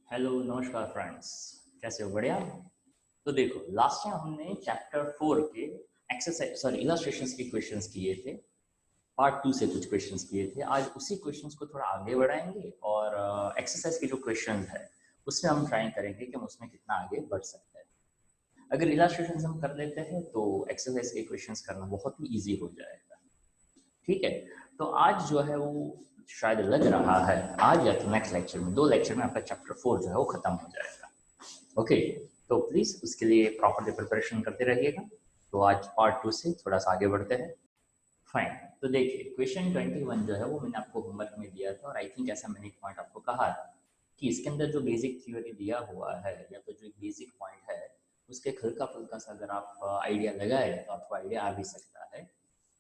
Hello नमस्कार friends, कैसे हो? बढ़िया। तो देखो, लास्ट टाइम हमने चैप्टर 4 के इलस्ट्रेशंस के क्वेश्चंस किए थे। पार्ट 2 से कुछ क्वेश्चंस किए थे। आज उसी क्वेश्चंस को थोड़ा आगे बढ़ाएंगे और एक्सरसाइज के जो क्वेश्चंस है उसमें हम ट्राई करेंगे कि हम उसमें कितना आगे बढ़ सकते हैं। अगर इलस्ट्रेशंस हम कर लेते हैं तो एक्सरसाइज के क्वेश्चंस करना बहुत ही ईजी हो जाएगा। ठीक है, तो आज जो है वो शायद लग रहा है आज या तो नेक्स्ट लेक्चर में, 2 लेक्चर में आपका चैप्टर 4 जो है वो खत्म हो जाएगा। ओके, तो प्लीज उसके लिए प्रॉपरली प्रिपरेशन करते रहिएगा। तो आज पार्ट 2 से थोड़ा सा आगे बढ़ते हैं। फाइन। तो देखिए, क्वेश्चन 21 जो है वो मैंने आपको होमवर्क में दिया था और आई थिंक ऐसा मैंने एक पॉइंट आपको कहा था कि इसके अंदर जो बेसिक थ्योरी दिया हुआ है या तो जो एक बेसिक पॉइंट है उसके हल्का फुल्का सा अगर आप आइडिया लगाए तो आपको आइडिया आ भी सकता है।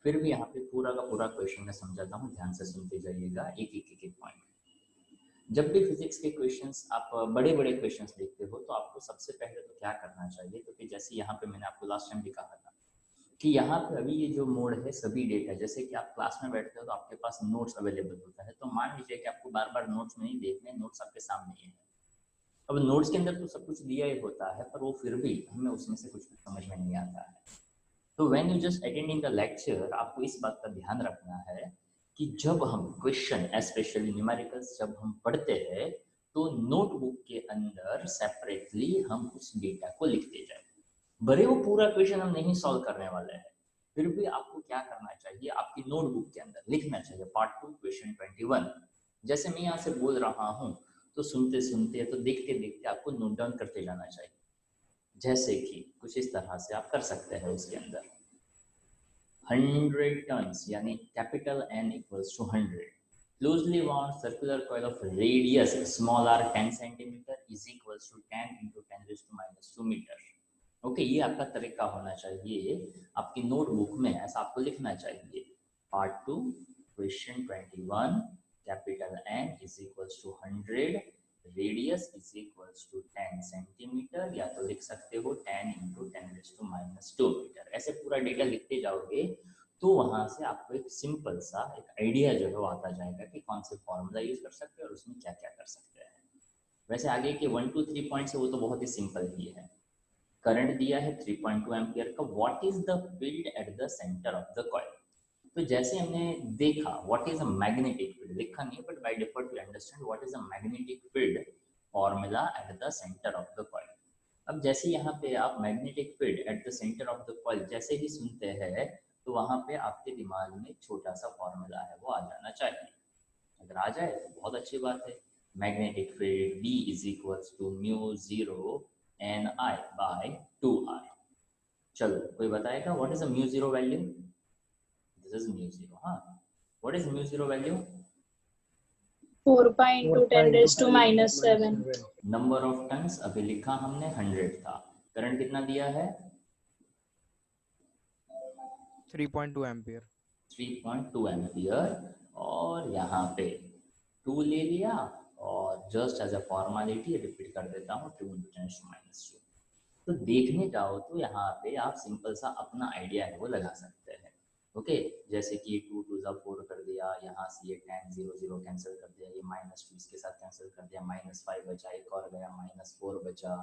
फिर भी यहाँ पे पूरा का पूरा क्वेश्चन मैं समझाता हूँ, ध्यान से सुनते जाइएगा एक एक पॉइंट। जब भी फिजिक्स के क्वेश्चंस आप बड़े बड़े क्वेश्चंस देखते हो तो आपको सबसे पहले तो क्या करना चाहिए, क्योंकि जैसे यहाँ पे मैंने आपको लास्ट टाइम भी कहा था कि यहाँ पे अभी ये जो मोड है सभी डेटा, जैसे कि आप क्लास में बैठते हो तो आपके पास नोट्स अवेलेबल होता है। तो मान लीजिए कि आपको बार बार नोट्स नहीं देखने, नोट्स आपके सामने ही है। अब नोट्स के अंदर तो सब कुछ दिया ही होता है पर वो फिर भी हमें उसमें से कुछ समझ में नहीं आता है। तो when you just attending the lecture, आपको इस बात का ध्यान रखना है कि जब हम क्वेश्चन स्पेशली न्यूमेरिकल्स जब हम पढ़ते हैं तो नोटबुक के अंदर सेपरेटली हम उस डेटा को लिखते जाए। भले वो पूरा क्वेश्चन हम नहीं सॉल्व करने वाले हैं, फिर भी आपको क्या करना चाहिए, आपकी नोटबुक के अंदर लिखना चाहिए पार्ट 2 क्वेश्चन 21। जैसे मैं यहाँ से बोल रहा हूँ तो सुनते सुनते तो देखते देखते आपको नोट डाउन करते जाना चाहिए। जैसे कि कुछ इस तरह से आप कर सकते हैं। उसके अंदर 100 tons यानी capital N equals to 100, closely wound circular coil of radius small r 10 centimeter is equals to 10 into 10 raised to minus 2 meter। Okay, ये आपका तरीका होना चाहिए। आपकी नोटबुक में ऐसा आपको लिखना चाहिए, part 2 question 21, capital N is equals to 100, radius is equals to 10 centimetre, या तो लिख सकते हो 10 इंटू 10⁻² मीटर। ऐसे पूरा डेटा लिखते जाओगे तो वहां से आपको एक सिंपल सा एक आइडिया जो है वो आता जाएगा कि कौन से फॉर्मूला यूज कर सकते हैं और उसमें क्या क्या कर सकते हैं। वैसे आगे के 1 2 3 पॉइंट्स है वो तो बहुत ही सिंपल ही है। करंट दिया है 3.2 एम्पियर का। What is the field at the centre of the coil? तो जैसे हमने देखा what is a magnetic field, लिखा नहीं but by default we understand what is a magnetic field formula at the centre of the coil. अब जैसे यहाँ पे आप magnetic field at the centre of the coil जैसे ही सुनते हैं तो वहां पे आपके दिमाग में छोटा सा फॉर्मूला है वो आ जाना चाहिए। अगर आ जाए तो बहुत अच्छी बात है। Magnetic field B is equals to mu 0 NI by 2I। चलो, कोई बताएगा what is a mu 0 value? This is mu 0। हाँ, what is mu 0 value? 4 pi into 10 raised to minus 7। Number of turns अभी लिखा हमने 100 था। करंट कितना दिया है? 3.2 एम्पियर। 3.2 एम्पियर। और यहाँ पे 2 ले लिया और just as a formality repeat कर देता हूँ 2 × 10⁻²। तो देखने जाओ तो यहाँ पे आप सिंपल सा अपना आइडिया है वो लगा सकते हैं। ओके, जैसे कि 2 2 ज़ा 4 कर दिया, यहाँ से ये 10 0 0 कैंसिल कर दिया, ये -2 इसके साथ कैंसिल कर दिया, -5 बचा, एक और गया -4 बचा,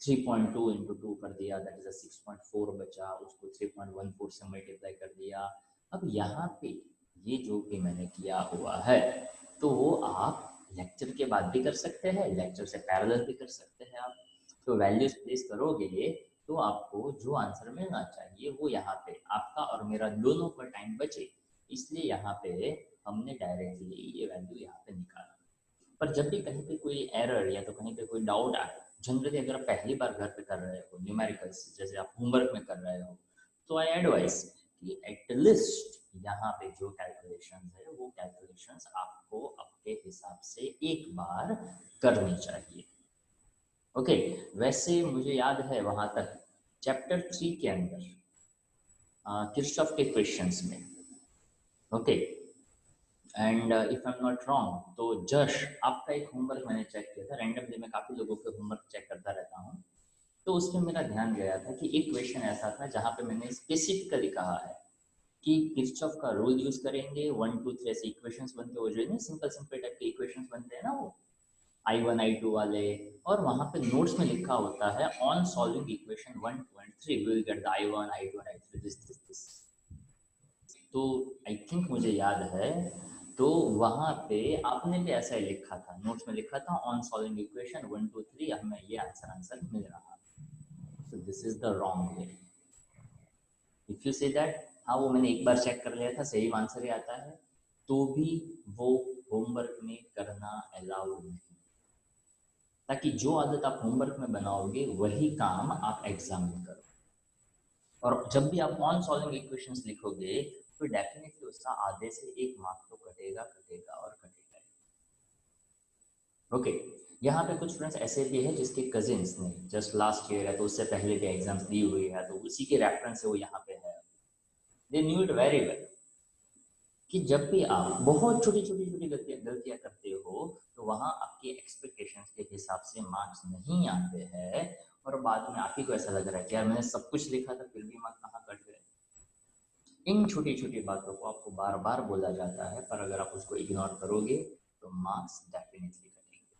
3.2 इंटू 2 कर दिया दैट इज अ 6.4 बचा, उसको 3.14 से मल्टीप्लाई कर दिया। अब यहाँ पे ये जो भी मैंने किया हुआ है तो वो आप लेक्चर के बाद भी कर सकते हैं, लेक्चर से पैरेलल भी कर सकते हैं आप। तो वैल्यूज प्लेस करोगे तो आपको जो आंसर मिलना चाहिए वो यहाँ पे आपका और मेरा दोनों का टाइम बचे, इसलिए यहाँ पे हमने डायरेक्टली ये वैल्यू यहाँ पे निकाला। पर जब भी कहीं पे कोई एरर या तो कहीं पे कोई डाउट आए, जनरली अगर आप पहली बार घर पे कर रहे हो न्यूमेरिकल्स, जैसे आप होमवर्क में कर रहे हो, तो आई एडवाइस कि एटलीस्ट यहाँ पे जो कैलकुलेशंस है वो कैलकुलेशंस आपको अपने हिसाब से एक बार करनी चाहिए। ओके, वैसे मुझे याद है वहां तक चैप्टर 3 के अंदर किरचॉफ के क्वेश्चंस में, okay, and if I am not wrong तो जश आपका एक होमवर्क मैंने चेक किया था। रैंडमली मैं काफ़ी लोगों के होमवर्क चेक करता रहता हूँ, तो उसमें मेरा ध्यान गया था कि एक क्वेश्चन ऐसा था जहाँ पे मैंने स्पेसिफिकली कहा है कि किरचॉफ का रूल यूज करेंगे। 1 2 3 ऐसे इक्वेशंस बनते हो जो सिंपल सिंपल टाइप के इक्वेशंस बनते हैं ना, वो I1 I2 वाले, और वहां पे नोट्स में लिखा होता है on solving equation 1, 2 and 3 we will get the I1 I2 and I3 this। तो आई थिंक मुझे याद है, तो वहां पे आपने भी ऐसा ही लिखा था, नोट्स में लिखा था ऑन सॉल्विंग इक्वेशन 1, 2, 3 हमें ये आंसर मिल रहा। तो this is the wrong way. If you say that हाँ वो मैंने एक बार चेक कर लिया था, सही आंसर ही आता है, तो भी वो होमवर्क में करना अलाउड नहीं, ताकि जो आदत आप होमवर्क में बनाओगे वही काम आप एग्जाम में करो। और जब भी आप ऑन सॉल्विंग इक्वेशंस लिखोगे तो डेफिनेटली उसका आधे से 1 मार्क तो कटेगा कटेगा और कटेगा। ओके, यहाँ पे कुछ स्टूडेंट्स ऐसे भी है जिसके कजिन्स ने जस्ट लास्ट ईयर है तो उससे पहले भी एग्जाम्स दी हुई है, तो उसी के रेफरेंस से वो यहाँ पे है। They knew it very well कि जब भी आप बहुत छोटी छोटी गलतियां करते हो तो वहां आपके एक्सपेक्टेशंस के हिसाब से मार्क्स नहीं आते हैं, और बाद में आप ही को ऐसा लग रहा है कि यार मैंने सब कुछ लिखा था फिर भी मार्क्स कहाँ कट गए। इन छोटी छोटी बातों को आपको बार बार बोला जाता है, पर अगर आप उसको इग्नोर करोगे तो मार्क्स डेफिनेटली कटेंगे।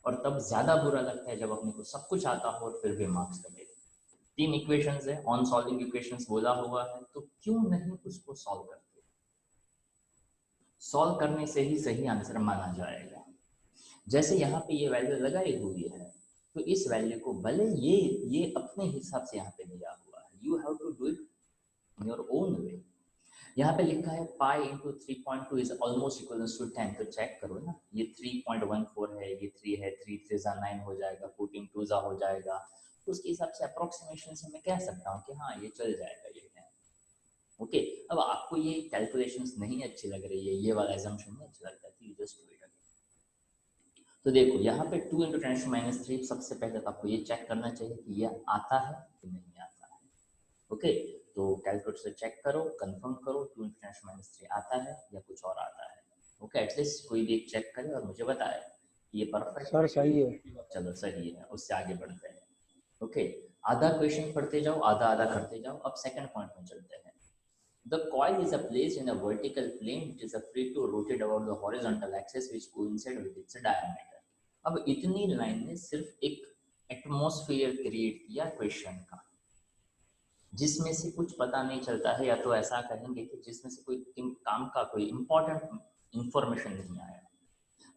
और तब ज्यादा बुरा लगता है जब अपने को सब कुछ आता हो और फिर भी मार्क्स कटे। 3 इक्वेशंस है, ऑन सॉल्विंग इक्वेशंस बोला हुआ है, तो क्यों नहीं उसको सॉल्व करते। सॉल्व करने से ही सही आंसर माना जाएगा। जैसे यहाँ पे ये वैल्यू लगाई हुई है, तो इस वैल्यू को भले ये अपने हिसाब से यहाँ पे दिया हुआ है, you have to do it in your own way. यहाँ पे लिखा है pi into 3.2 is almost equal to 10, तो चेक करो ना, ये 3.14 है, ये 3 है, 3 3 9 हो जाएगा, 14 2 हो जाएगा, तो उसके हिसाब से अप्रोक्सीमेशन से मैं कह सकता हूँ कि हाँ ये चल जाएगा, ये है। ओके, अब आपको ये कैलकुलेशंस नहीं अच्छी लग रही है, ये वाला assumption नहीं अच्छा लगता है, जस्ट डू इट अगेन। तो देखो यहाँ पे 2 × 10⁻³ सबसे पहले तो आपको ये चेक करना चाहिए कि ये आता है कि नहीं आता है। ओके, तो कैलकुलेटर से चेक करो, कंफर्म करो 2 × 10⁻³ आता है या कुछ और आता है। ओके, एटलीस्ट कोई भी एक चेक करे और मुझे बताए कि ये परफेक्ट सर सही है। चलो सही है, उससे आगे बढ़ते हैं। ओके, आधा क्वेश्चन पढ़ते जाओ, आधा आधा करते जाओ। अब सेकंड पॉइंट में चलते हैं। The coil is placed in a vertical plane which is free to rotate about the horizontal axis which coincide with its diameter। अब इतनी लाइन ने सिर्फ एक एटमॉस्फेयर क्रिएट किया क्वेश्चन का, जिसमें से कुछ पता नहीं चलता है, या तो ऐसा कहेंगे कि जिसमें से कोई काम का कोई इंपॉर्टेंट इंफॉर्मेशन नहीं आया।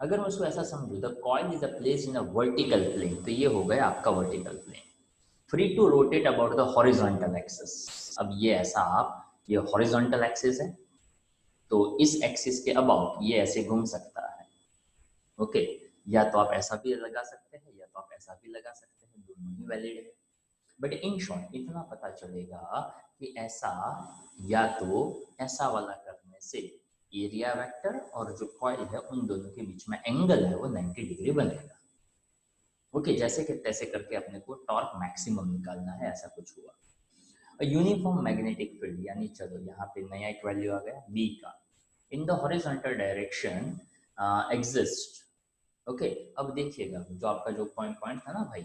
अगर मैं उसको ऐसा समझूं, the coil is placed in a vertical plane, तो ये हो गया आपका vertical plane, free to rotate about the horizontal axis. अब ये ऐसा आप, ये हॉरिजॉन्टल एक्सिस है, तो इस एक्सिस के अबाउट ये ऐसे घूम सकता है। ओके, या तो आप ऐसा भी लगा सकते हैं या तो आप ऐसा भी लगा सकते हैं, दोनों ही वैलिड है। बट इन शॉर्ट इतना पता चलेगा कि ऐसा या तो ऐसा वाला करने से एरिया वेक्टर और जो कॉइल है उन दोनों के बीच में एंगल है वो 90 डिग्री बनेगा। ओके, जैसे कि तैसे करके अपने को टॉर्क मैक्सिमम निकालना है, ऐसा कुछ हुआ। यूनिफॉर्म मैग्नेटिक फील्ड, यानी चलो यहाँ पे नया एक वैल्यू आ गया बी का, in the horizontal direction exist. Okay, अब देखिएगा जो आपका जो पॉइंट था ना भाई,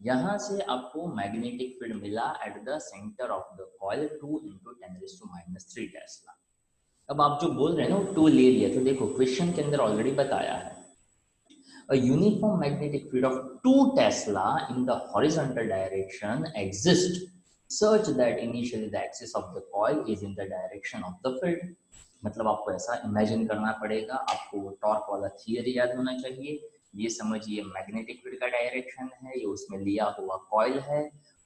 यहाँ से आपको मैग्नेटिक फील्ड मिला eight the centre of the coil 2 × 10⁻³ Tesla. अब आप जो बोल रहे हैं ना वो 2 ले लिया, तो देखो क्वेश्चन के अंदर ऑलरेडी बताया है, a uniform magnetic field of 2 Tesla in the horizontal direction exists such that initially the axis of the coil is in the direction of the field। मतलब आपको ऐसा इमेजिन करना पड़ेगा, आपको वो टॉर्क वाला थियरी याद होना चाहिए। ये समझिए मैग्नेटिक फील्ड का डायरेक्शन है, ये उसमें लिया हुआ कॉइल है,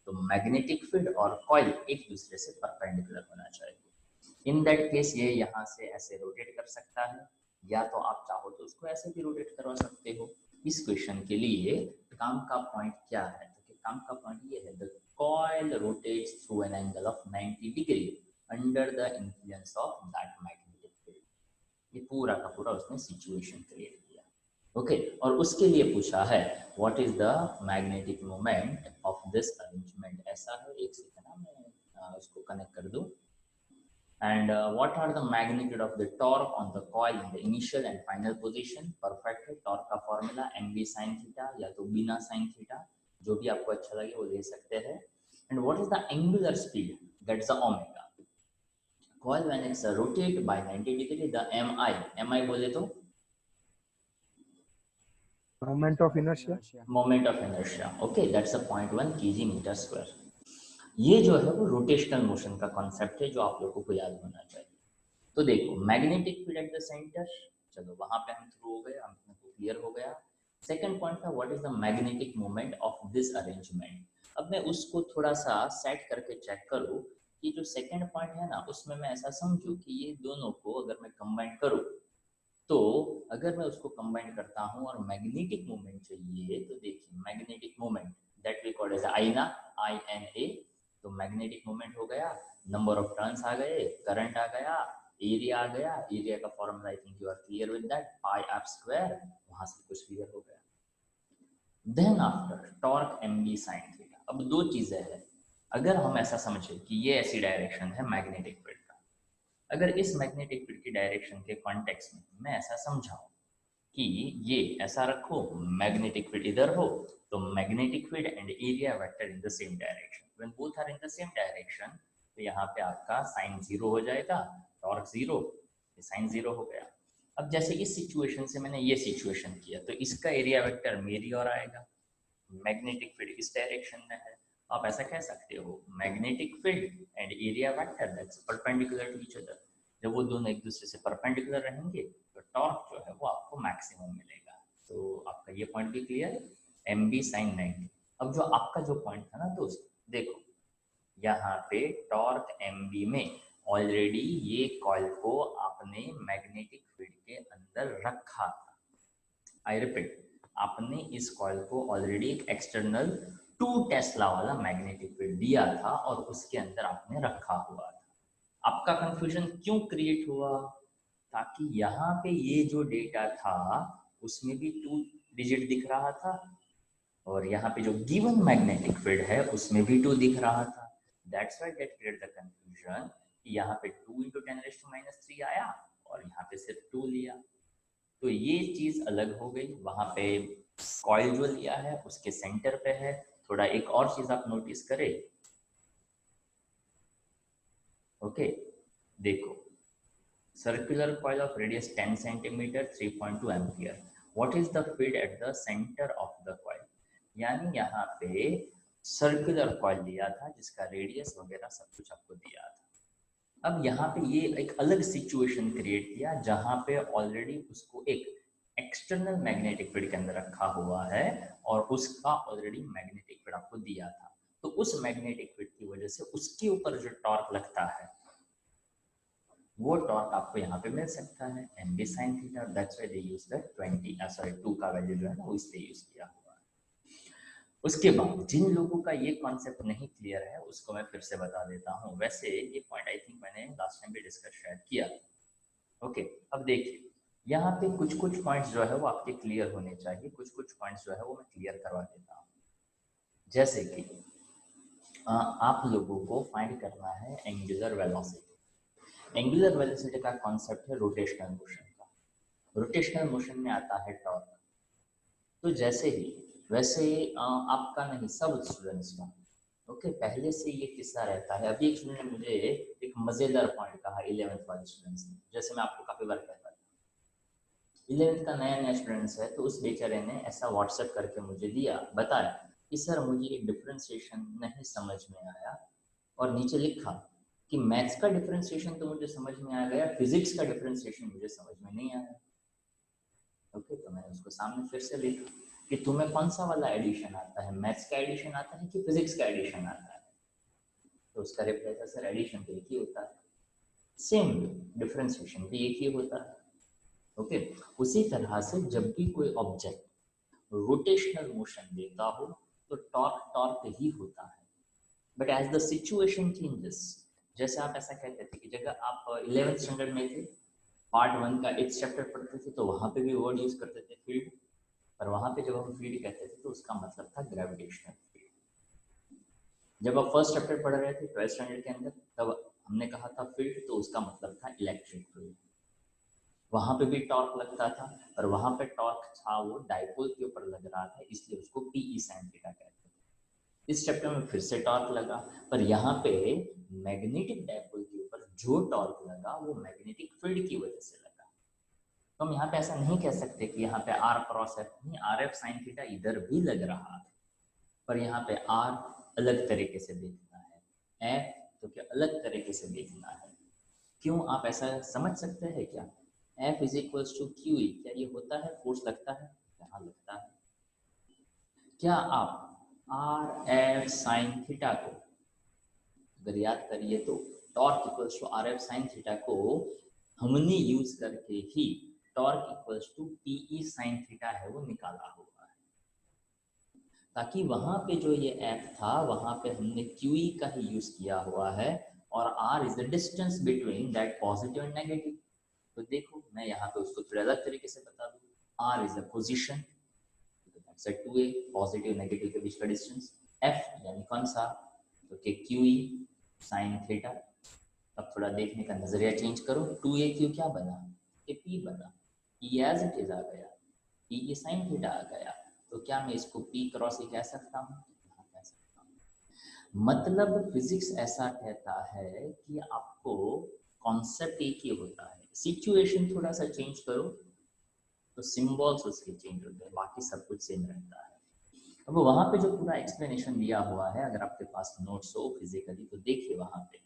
तो मैग्नेटिक फील्ड और कॉइल एक दूसरे से परपेंडिकुलर होना चाहिए। इन दैट केस ये यहाँ से ऐसे रोटेट कर सकता है, या तो आप चाहो तो उसको ऐसे भी रोटेट करवा सकते हो। इस क्वेश्चन के लिए काम का पॉइंट क्या है, तो काम का पॉइंट ये है, the coil rotates through an angle of 90 degree under the influence of that magnetic field. ये पूरा का पूरा उसने सिचुएशन क्रिएट किया। ओके, और उसके लिए पूछा है what is the magnetic moment of this arrangement. ऐसा है, एक सेकंड मैं उसको कनेक्ट कर दूं। And what are the magnitude of the torque on the coil in the initial and final position? Perfect है, torque का formula mv sin theta या तो बिना sin theta, जो भी आपको अच्छा लगे वो ले सकते हैं। And what is the angular speed? That's the omega. Coil when it's rotate by 90 degree, the mi बोले तो Moment of inertia. Moment of inertia, okay, that's a 0.1 kg metre square. ये जो है वो रोटेशनल मोशन का concept है जो आप लोगों को याद होना चाहिए। तो देखो magnetic field at the centre, चलो वहां पे हम थ्रू हो गए, हमको क्लियर हो गया। सेकंड पॉइंट था what is the magnetic moment of this arrangement. अब मैं उसको थोड़ा सा सेट करके चेक करूँ कि जो सेकंड पॉइंट है ना उसमें मैं ऐसा समझूं कि ये दोनों को अगर मैं कंबाइन करूँ, तो अगर मैं उसको कंबाइन करता हूँ और मैग्नेटिक मोमेंट चाहिए, तो देखिए magnetic moment that we called as आईना, INA। तो मैग्नेटिक मोमेंट हो गया, नंबर ऑफ टर्न्स आ गए, करंट आ गया, एरिया आ गया। एरिया का formula I think you are clear with that, pi F square, वहां से कुछ क्लियर हो गया। Then after torque mb sin थीटा। अब दो चीजें हैं, अगर हम ऐसा समझे कि ये ऐसी डायरेक्शन है मैग्नेटिक फील्ड का, अगर इस मैग्नेटिक फील्ड की डायरेक्शन के कॉन्टेक्स्ट में मैं ऐसा समझाऊं कि ये ऐसा रखो, मैग्नेटिक फील्ड इधर हो, तो magnetic field and area vector in the same direction, when both are in the same direction, तो यहाँ पे आपका साइन 0 हो जाएगा, टॉर्क 0, साइन 0 हो गया। अब जैसे इस सिचुएशन से मैंने ये सिचुएशन किया, तो इसका एरिया वेक्टर मेरी ओर आएगा, मैग्नेटिक फील्ड इस डायरेक्शन में है। आप ऐसा कह सकते हो magnetic field and area vector that's perpendicular to each other. जब वो दोनों एक दूसरे से परपेंडिकुलर रहेंगे तो टॉर्क जो है वो आपको मैक्सिमम मिलेगा। तो आपका ये पॉइंट भी क्लियर है, mb sin 90। अब जो आपका जो पॉइंट था ना दोस्त, देखो यहाँ पे टॉर्क mb में ऑलरेडी ये कॉइल को आपने मैग्नेटिक फील्ड के अंदर रखा था। आई रिपीट, आपने इस कॉइल को ऑलरेडी एक एक्सटर्नल 2 टेस्ला वाला मैग्नेटिक फील्ड दिया था और उसके अंदर आपने रखा हुआ था। आपका कंफ्यूजन क्यों क्रिएट हुआ? ताकि यहाँ पे ये जो डेटा था उसमें भी 2 डिजिट दिख रहा था और यहाँ पे जो गिवन मैग्नेटिक फील्ड है उसमें भी 2 दिख रहा था। That's why that create the confusion कि यहाँ पे 2 × 10⁻³ आया और यहाँ पे सिर्फ 2 लिया। तो ये चीज अलग हो गई। वहां पे कॉइल जो लिया है उसके सेंटर पे है। थोड़ा एक और चीज आप नोटिस करें, ओके, देखो circular coil of radius 10 centimetre 3.2 ampere, what is the field at the centre of the coil. यानी यहाँ पे सर्कुलर कॉइल लिया था जिसका रेडियस वगैरह सब कुछ आपको दिया था। अब यहाँ पे ये एक अलग सिचुएशन क्रिएट किया जहाँ पे ऑलरेडी उसको एक एक्सटर्नल मैग्नेटिक फील्ड के अंदर रखा हुआ है और उसका ऑलरेडी मैग्नेटिक फील्ड आपको दिया था। तो उस मैग्नेटिक फील्ड की वजह से उसके ऊपर जो टॉर्क लगता है वो टॉर्क आपको यहाँ पे मिल सकता है mb sin theta. That's why they use the 2 का वैल्यू जो है ना वो इसलिए यूज किया हुआ है। उसके बाद जिन लोगों का ये कॉन्सेप्ट नहीं क्लियर है उसको मैं फिर से बता देता हूँ। वैसे ये पॉइंट आई थिंक मैंने लास्ट टाइम भी डिस्कस शायद किया था। ओके, अब देखिए यहाँ पे कुछ कुछ पॉइंट्स जो है वो आपके क्लियर होने चाहिए, कुछ कुछ पॉइंट्स जो है वो मैं क्लियर करवा देता हूँ। जैसे कि आप लोगों को फाइंड करना है एंगुलर वेलोसिटी। एंगुलर वेलोसिटी का कॉन्सेप्ट है रोटेशनल मोशन का। रोटेशनल मोशन में आता है टॉर्क। तो जैसे ही वैसे आपका नहीं सब स्टूडेंट्स का ओके पहले से ये किस्सा रहता है। अभी एक स्टूडेंट ने मुझे एक मजेदार पॉइंट कहा 11th वाले स्टूडेंट्स ने, जैसे मैं आपको काफी बार कहता था 11th का नया नया स्टूडेंट्स है तो उस बेचारे ने ऐसा व्हाट्सएप करके मुझे दिया, बताया कि सर मुझे डिफरेंशिएशन नहीं समझ में आया और नीचे लिखा कि मैथ्स का डिफरेंशिएशन तो मुझे समझ में आ गया, फिजिक्स का डिफरेंशिएशन मुझे समझ में नहीं आया। ओके, तो मैंने उसको सामने फिर से लिखा कि तुम्हें कौन सा वाला एडिशन आता है, मैथ्स का एडिशन आता है कि फिजिक्स का एडिशन आता है। तो उसका रिप्लाई था सर एडिशन तो एक ही होता है, सेम डिफरेंशिएशन भी एक ही होता है। ओके, उसी तरह से जब भी कोई ऑब्जेक्ट रोटेशनल मोशन देता हो तो टॉर्क टॉर्क ही होता है। But as the situation changes, जैसे आप ऐसा कहते थे कि जगह आप 11th स्टैंडर्ड में थे, पार्ट 1 का 8th चैप्टर पढ़ते थे तो वहां पे भी वर्ड यूज करते थे फील्ड, और वहां पे जब हम फील्ड कहते थे तो उसका मतलब था ग्रेविटेशनल फील्ड। जब आप फर्स्ट चैप्टर पढ़ रहे थे 12th स्टैंडर्ड के अंदर तब हमने कहा था फील्ड, तो उसका मतलब था इलेक्ट्रिक फील्ड। वहां पे भी टॉर्क लगता था और वहां पे टॉर्क था वो डाइपोल के ऊपर लग रहा था, इसलिए उसको PE sin थीटा कहते थे। इस चैप्टर में फिर से टॉर्क लगा, पर यहाँ पे मैग्नेटिक डाइपोल के ऊपर जो टॉर्क लगा वो मैग्नेटिक फील्ड की वजह से लगा। तो हम यहाँ पे ऐसा नहीं कह सकते कि यहाँ पे आर क्रॉस एफ, नहीं, आर एफ साइन थीटा इधर भी लग रहा है, पर यहाँ पे आर अलग तरीके से देखना है, एफ तो क्या अलग तरीके से देखना है। क्यों, आप ऐसा समझ सकते हैं क्या? F is equals to Q E, क्या ये होता है, फोर्स लगता है, यहाँ लगता है। क्या आप आर एफ साइन थीटा को अगर याद करिए तो torque equals to R F sine theta को हमने यूज करके ही torque equals to P E sine theta है वो निकाला हुआ है, ताकि वहां पे जो ये F था वहां पे हमने QE का ही यूज किया हुआ है, और R is the distance between that positive and negative. तो देखो मैं यहाँ पे उसको थोड़ा अलग तरीके से बता दूँ, R is the position, set 2a, positive negative के बीच का डिस्टेंस, F यानी कौन सा, तो कि QE साइन थीटा। अब थोड़ा देखने का नजरिया चेंज करो, 2aq क्या बना, कि P बना, E एज इट इज आ गया, P साइन थीटा आ गया, तो क्या मैं इसको P क्रॉस E कह सकता हूँ? हाँ, कह सकता हूँ। मतलब फिजिक्स ऐसा कहता है कि आपको कॉन्सेप्ट एक ही होता है, सिचुएशन थोड़ा सा चेंज करो तो सिंबल्स उसके चेंज होते हैं, बाकी सब कुछ सेम रहता है। अब वहां पे जो पूरा एक्सप्लेनेशन दिया हुआ है, अगर आपके पास नोट्स हो फिजिकली तो देखिए वहां पे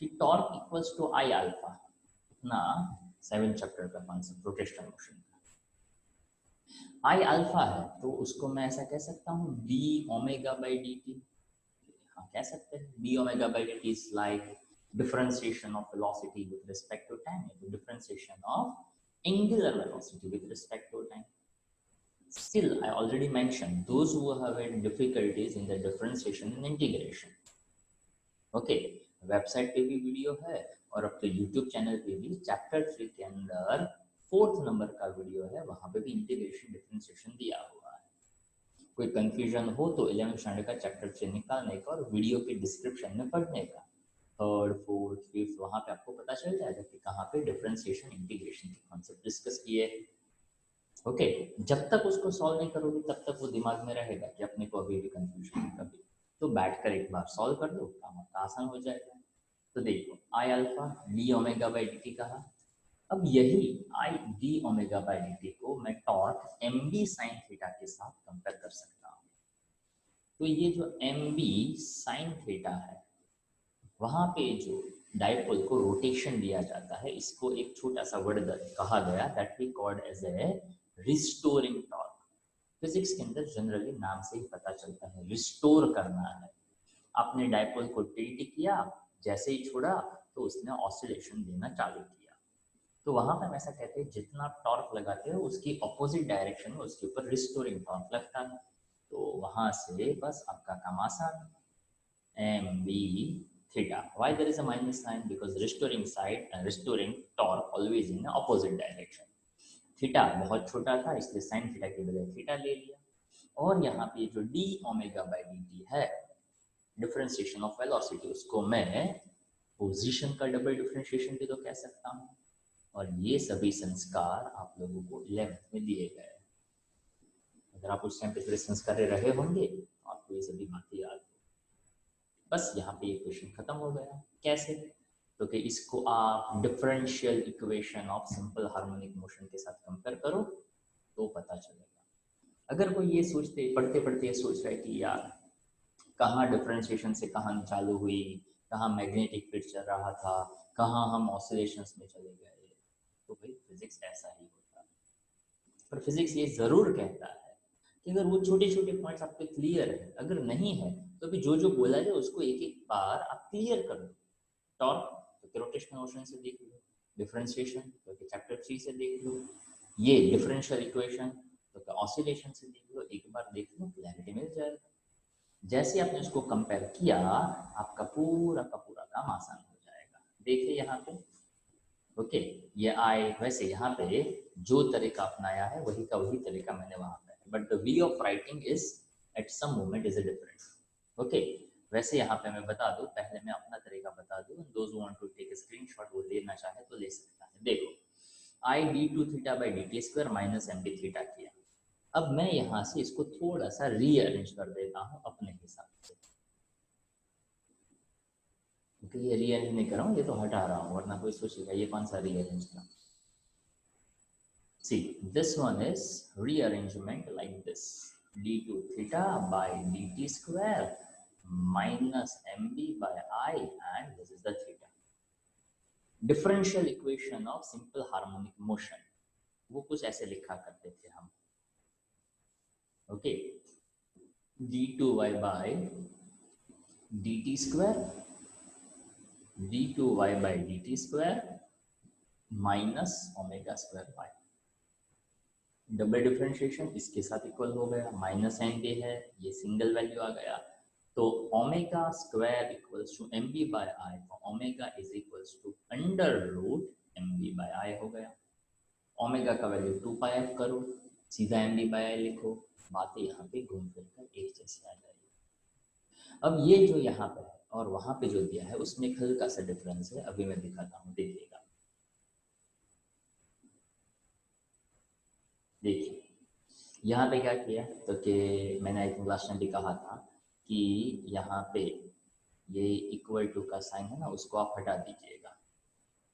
कि torque equals to I alpha, अपना 7 चैप्टर का कॉन्सेप्ट रोटेशनल मोशन का। आई अल्फा है तो उसको मैं ऐसा कह सकता हूँ D omega by D T, हाँ कह सकते हैं D omega by D T is like differentiation of velocity with respect to time, differentiation of angular velocity with respect to time. Still, I already mentioned those who have had difficulties in the differentiation and integration. Okay, website पे भी video है और अब तो YouTube channel पे भी chapter 3 के अंदर 4th नंबर का वीडियो है, वहां पे भी इंटीग्रेशन डिफरेंशिएशन दिया हुआ है। कोई कंफ्यूजन हो तो 11th स्टैंडर्ड का चैप्टर 3 निकालने का और वीडियो के डिस्क्रिप्शन में पढ़ने का, 3rd 4th 5th वहां पे आपको पता चल जाएगा कि कहाँ पे डिफरेंशिएशन इंटीग्रेशन के कॉन्सेप्ट डिस्कस किए। ओके, जब तक उसको सॉल्व नहीं करोगे तब तक वो दिमाग में रहेगा कि अपने को अभी भी कंफ्यूजन है कभी, तो बैठकर एक बार सॉल्व कर लो, काम आपका आसान हो जाएगा। तो देखो I alpha D omega by D T कहा, अब यही I D omega by D T को मैं torque M B sine theta के साथ कंपेयर कर सकता हूँ। तो ये जो एम बी साइन थीटा है, वहां पे जो डाइपोल को रोटेशन दिया जाता है, इसको एक छोटा सा वर्ड कहा गया that we called as a restoring torque. Physics के अंदर जनरली नाम से ही पता चलता है रिस्टोर करना है। आपने डाइपोल को टिल्ट किया, जैसे ही छोड़ा तो उसने ऑसिलेशन देना चालू किया, तो वहां पर हम ऐसा कहते हैं जितना टॉर्क लगाते हो उसकी ऑपोजिट डायरेक्शन में उसके ऊपर रिस्टोरिंग टॉर्क लगता है। तो वहां से बस आपका काम आसान, M B theta. Why there is a minus sign? Because restoring side and restoring torque always in the opposite direction. Theta बहुत छोटा था इसलिए साइन थीटा की बजाय थीटा ले लिया, और यहाँ पे जो D omega by D T है डिफरेंशिएशन ऑफ वेलोसिटी, उसको मैं पोजीशन का डबल डिफरेंशिएशन भी तो कह सकता हूँ। और ये सभी संस्कार आप लोगों को 11th में दिए गए। अगर आप उस टाइम पे थोड़े संस्कार रहे होंगे तो आपको ये सभी बातें याद। बस यहाँ पे ये क्वेश्चन खत्म हो गया। कैसे? तो कि इसको आप differential equation of simple harmonic motion के साथ कंपेयर करो तो पता चलेगा। अगर कोई ये सोचते पढ़ते पढ़ते ये सोच रहा है कि यार कहाँ डिफरेंशिएशन से कहाँ चालू हुई, कहाँ मैग्नेटिक फील्ड चल रहा था, कहाँ हम ऑसिलेशंस में चले गए, तो भाई फिजिक्स ऐसा ही होता है। पर फिजिक्स ये जरूर कहता है कि अगर वो छोटे छोटे पॉइंट्स आपके क्लियर है, अगर नहीं है तो भी जो जो बोला जाए उसको एक एक बार आप क्लियर कर लो। टॉर्क तो रोटेशनल मोशन से देख लो, डिफरेंशिएशन तो चैप्टर 3 से देख लो, ये डिफरेंशियल इक्वेशन तो ऑसिलेशन से देख लो, एक बार देख लो क्लैरिटी मिल जाएगा। जैसे आपने उसको कंपेयर किया आपका पूरा का पूरा काम आसान हो जाएगा। देखिए यहाँ पे ओके, ये आए वैसे यहाँ पे जो तरीका अपनाया है वही का वही तरीका मैंने वहां पे, but the way of writing is at some moment is a difference. Okay, वैसे यहाँ पे मैं बता दूं, पहले मैं अपना तरीका बता दूं, those who want to take a screenshot वो लेना चाहे तो ले सकता है। देखो I D two theta by D T square minus M D theta किया। अब मैं यहाँ से इसको थोड़ा सा रीअरेंज कर देता हूँ अपने हिसाब से, क्योंकि ये रीअरेंज नहीं कर रहा हूँ, ये तो हटा रहा हूँ, वरना कोई सोचेगा ये कौन सा रीअरेंज था। see this one is rearrangement like this, d2 theta by dt square minus mb by I, and this is the theta. Differential equation of simple harmonic motion, वो कुछ ऐसे लिखा करते थे हम, okay, d2y by dt square, d2y by dt square minus omega square y, double differentiation इसके साथ equal हो गया, माइनस एम बी है, ये सिंगल वैल्यू आ गया, तो omega square equals to m b by I, omega is equals to under root m b by I हो गया। ओमेगा का वैल्यू 2 पाई एफ करो, सीधा एम बी बाय आई लिखो, बातें यहाँ पे घूम फिर कर एक जैसी आ जाएगी। अब ये जो यहाँ पे है और वहां पे जो दिया है उसमें एक हल्का सा डिफरेंस है, अभी मैं दिखाता हूँ, देखिएगा। देखिए यहाँ पे क्या किया, तो कि मैंने आई थिंक लास्ट टाइम भी कहा था कि यहाँ पे ये इक्वल टू का साइन है ना, उसको आप हटा दीजिएगा,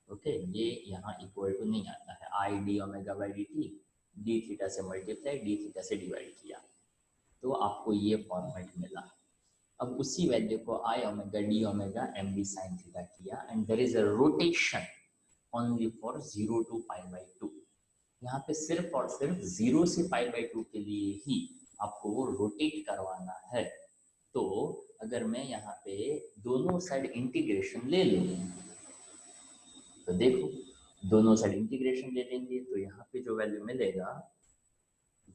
ओके। ये यहाँ इक्वल टू नहीं आता है, आई D omega by D T, D theta से मल्टीप्लाई डी थीटा से डिवाइड किया तो आपको ये फॉर्मेट मिला। अब उसी वैल्यू को I omega d omega m B sine theta किया, and there is a rotation only for 0 to pi by 2। यहाँ पे सिर्फ और सिर्फ 0 से पाई बाई 2 के लिए ही आपको वो रोटेट करवाना है। तो अगर मैं यहाँ पे दोनों साइड इंटीग्रेशन ले लूँ, तो देखो दोनों साइड इंटीग्रेशन ले लेंगे तो यहाँ पे जो वैल्यू मिलेगा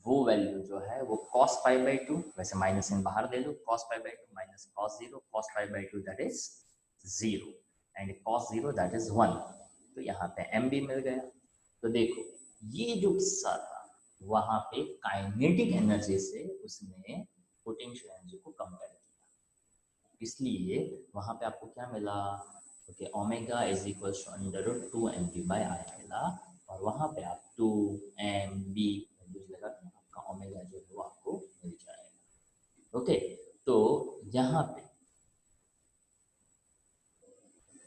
वो वैल्यू जो है वो cos पाई बाई 2, वैसे माइनस इन बाहर ले लो, cos pi by 2 minus cos 0, cos pi by 2 that is 0 and cos 0 that is 1, तो यहाँ पे m भी मिल गया। तो देखो ये जो किस्सा था वहां पे काइनेटिक एनर्जी से उसने पोटेंशियल एनर्जी को कंपेयर किया, इसलिए वहां पे आपको क्या मिला, okay, omega is equal to under root 2 M B by I मिला, और वहां पे आप 2 एम बी लगा आपका ओमेगा जो है वो आपको मिल जाएगा, ओके। तो यहाँ पे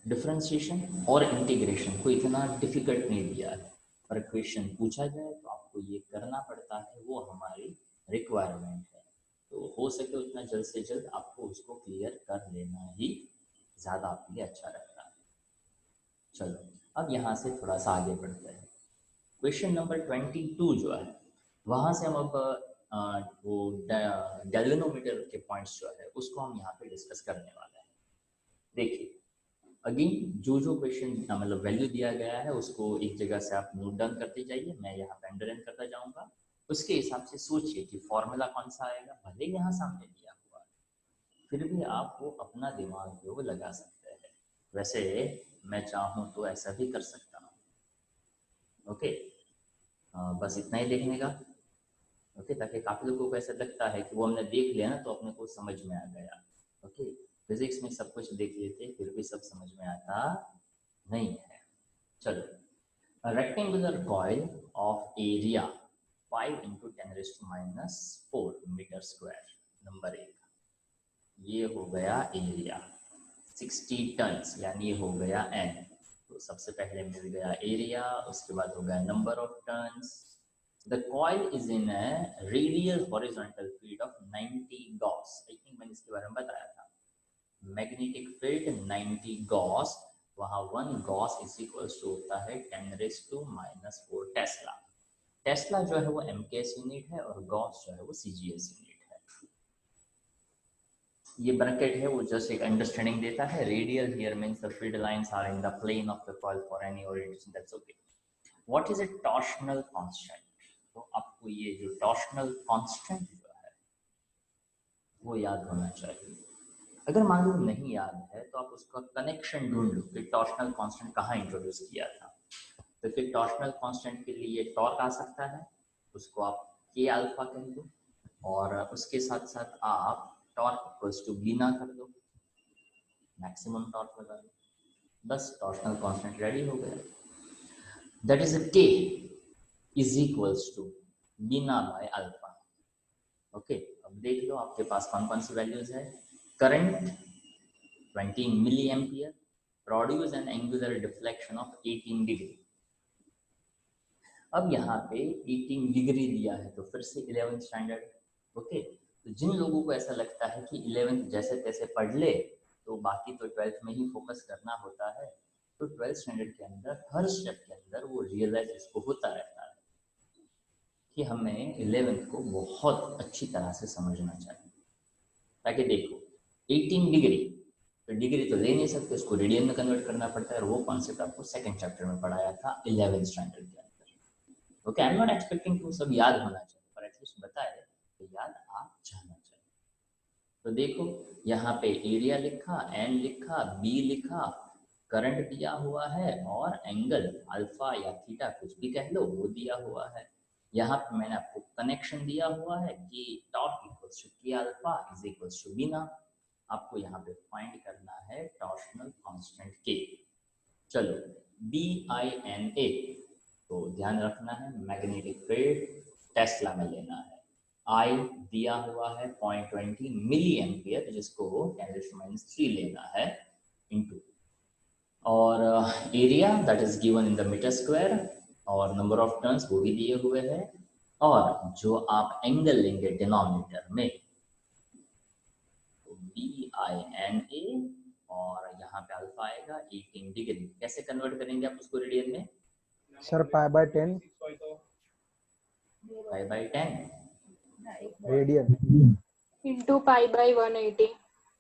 डिफरेंशिएशन और इंटीग्रेशन को इतना डिफिकल्ट नहीं दिया है, पर क्वेश्चन पूछा जाए तो आपको ये करना पड़ता है, वो हमारी रिक्वायरमेंट है। तो हो सके उतना जल्द से जल्द आपको उसको क्लियर कर लेना ही ज़्यादा आपके लिए अच्छा रहता है। चलो अब यहाँ से थोड़ा सा आगे बढ़ते हैं। क्वेश्चन नंबर 22 जो है वहाँ से हम अब वो गैल्वेनोमीटर के पॉइंट्स जो है उसको हम यहाँ पे डिस्कस करने वाले हैं। देखिए अगेन जो जो क्वेश्चन मतलब वैल्यू दिया गया है उसको एक जगह से आप नोट डाउन करते जाइए, मैं यहाँ पे अंडरलाइन करता जाऊंगा, उसके हिसाब से सोचिए कि फॉर्मूला कौन सा आएगा, भले यहाँ सामने दिया हुआ है फिर भी आप वो अपना दिमाग जो वो लगा सकते हैं। वैसे मैं चाहूँ तो ऐसा भी कर सकता हूँ, ओके। बस इतना ही देखने का, ओके, ताकि काफी लोगों को ऐसा लगता है कि वो हमने देख लिया ना तो अपने को समझ में आ गया, ओके। फिजिक्स में सब कुछ देख लेते फिर भी सब समझ में आता नहीं है। चलो, rectangular coil of area 5 × 10⁻⁴ metre square, number 1, ये हो गया एरिया 60 टन्स, यानी हो गया n। तो सबसे पहले मिल गया एरिया, उसके बाद हो गया number of turns. The coil is in a radial horizontal field of 90 Gauss. I think मैंने इसके बारे में बताया था। मैग्नेटिक फील्ड 90 गॉस, वहाँ 1 गॉस इज इक्वल्स टू होता है 10⁻⁻⁴ टेस्ला। टेस्ला जो है वो एमकेएस यूनिट है और गॉस जो है वो सीजीएस यूनिट है। ये ब्रैकेट है वो जस्ट एक अंडरस्टैंडिंग देता है। Radial here means the field lines are in the plane of the coil for any orientation, that's okay. What is a torsional constant? तो आपको ये जो टॉर्शनल कांस्टेंट जो है वो याद होना चाहिए। अगर मान लो नहीं याद है तो आप उसका कनेक्शन ढूंढ लो कि टॉर्शनल कांस्टेंट कहाँ इंट्रोड्यूस किया था। तो फिर टॉर्शनल कांस्टेंट के लिए टॉर्क आ सकता है, उसको आप के अल्फा कह दो, और उसके साथ साथ आप टॉर्क इक्वल्स टू बीना कर दो, मैक्सिमम टॉर्क लगा दो, बस टॉर्शनल कांस्टेंट रेडी हो गया। That is K is equals to Bina by alpha, okay. अब देख लो आपके पास कौन कौन सी वैल्यूज है। Current 20 milli ampere, produce an angular deflection of 18 degree. अब यहाँ पे 18 डिग्री दिया है तो फिर से 11th स्टैंडर्ड। ओके, तो जिन लोगों को ऐसा लगता है कि 11th जैसे तैसे पढ़ ले तो बाकी तो 12th में ही फोकस करना होता है, तो 12th स्टैंडर्ड के अंदर हर स्टेप के अंदर वो रियलाइज इसको होता रहता है कि हमें 11th को बहुत अच्छी तरह से समझना चाहिए। ताकि देखो 18 डिग्री, तो डिग्री तो ले नहीं सकते, उसको रेडियन में कन्वर्ट करना पड़ता है, और वो कॉन्सेप्ट आपको सेकंड चैप्टर में पढ़ाया था 11th स्टैंडर्ड के अंदर। Okay, I am not expecting to सब याद होना चाहिए, पर एटलीस्ट बताए तो याद आ जाना चाहिए। तो देखो यहाँ पे एरिया लिखा, एन लिखा, बी लिखा, करंट दिया हुआ है, और एंगल अल्फा या थीटा कुछ भी कह लो वो दिया हुआ है। यहाँ पे मैंने आपको कनेक्शन दिया हुआ है कि टॉर्क इक्वल्स टू के अल्फा इज इक्वल्स टू बीना। आपको यहाँ पे फाइंड करना है टॉर्शनल कांस्टेंट के। चलो BINA, तो ध्यान रखना है मैग्नेटिक फील्ड टेस्ला में लेना है। I दिया हुआ है 0.20 मिली एम्पियर, जिसको 10⁻³ लेना है इनटू, और area that is given in the metre square, और नंबर ऑफ टर्न्स वो भी दिए हुए हैं, और जो आप एंगल लेंगे डिनोमिनेटर में तो BINA, और यहाँ पे अल्फा आएगा 18 डिग्री। कैसे कन्वर्ट करेंगे आप उसको रेडियन में? Sir π/10 π/10 radian into pi by 180.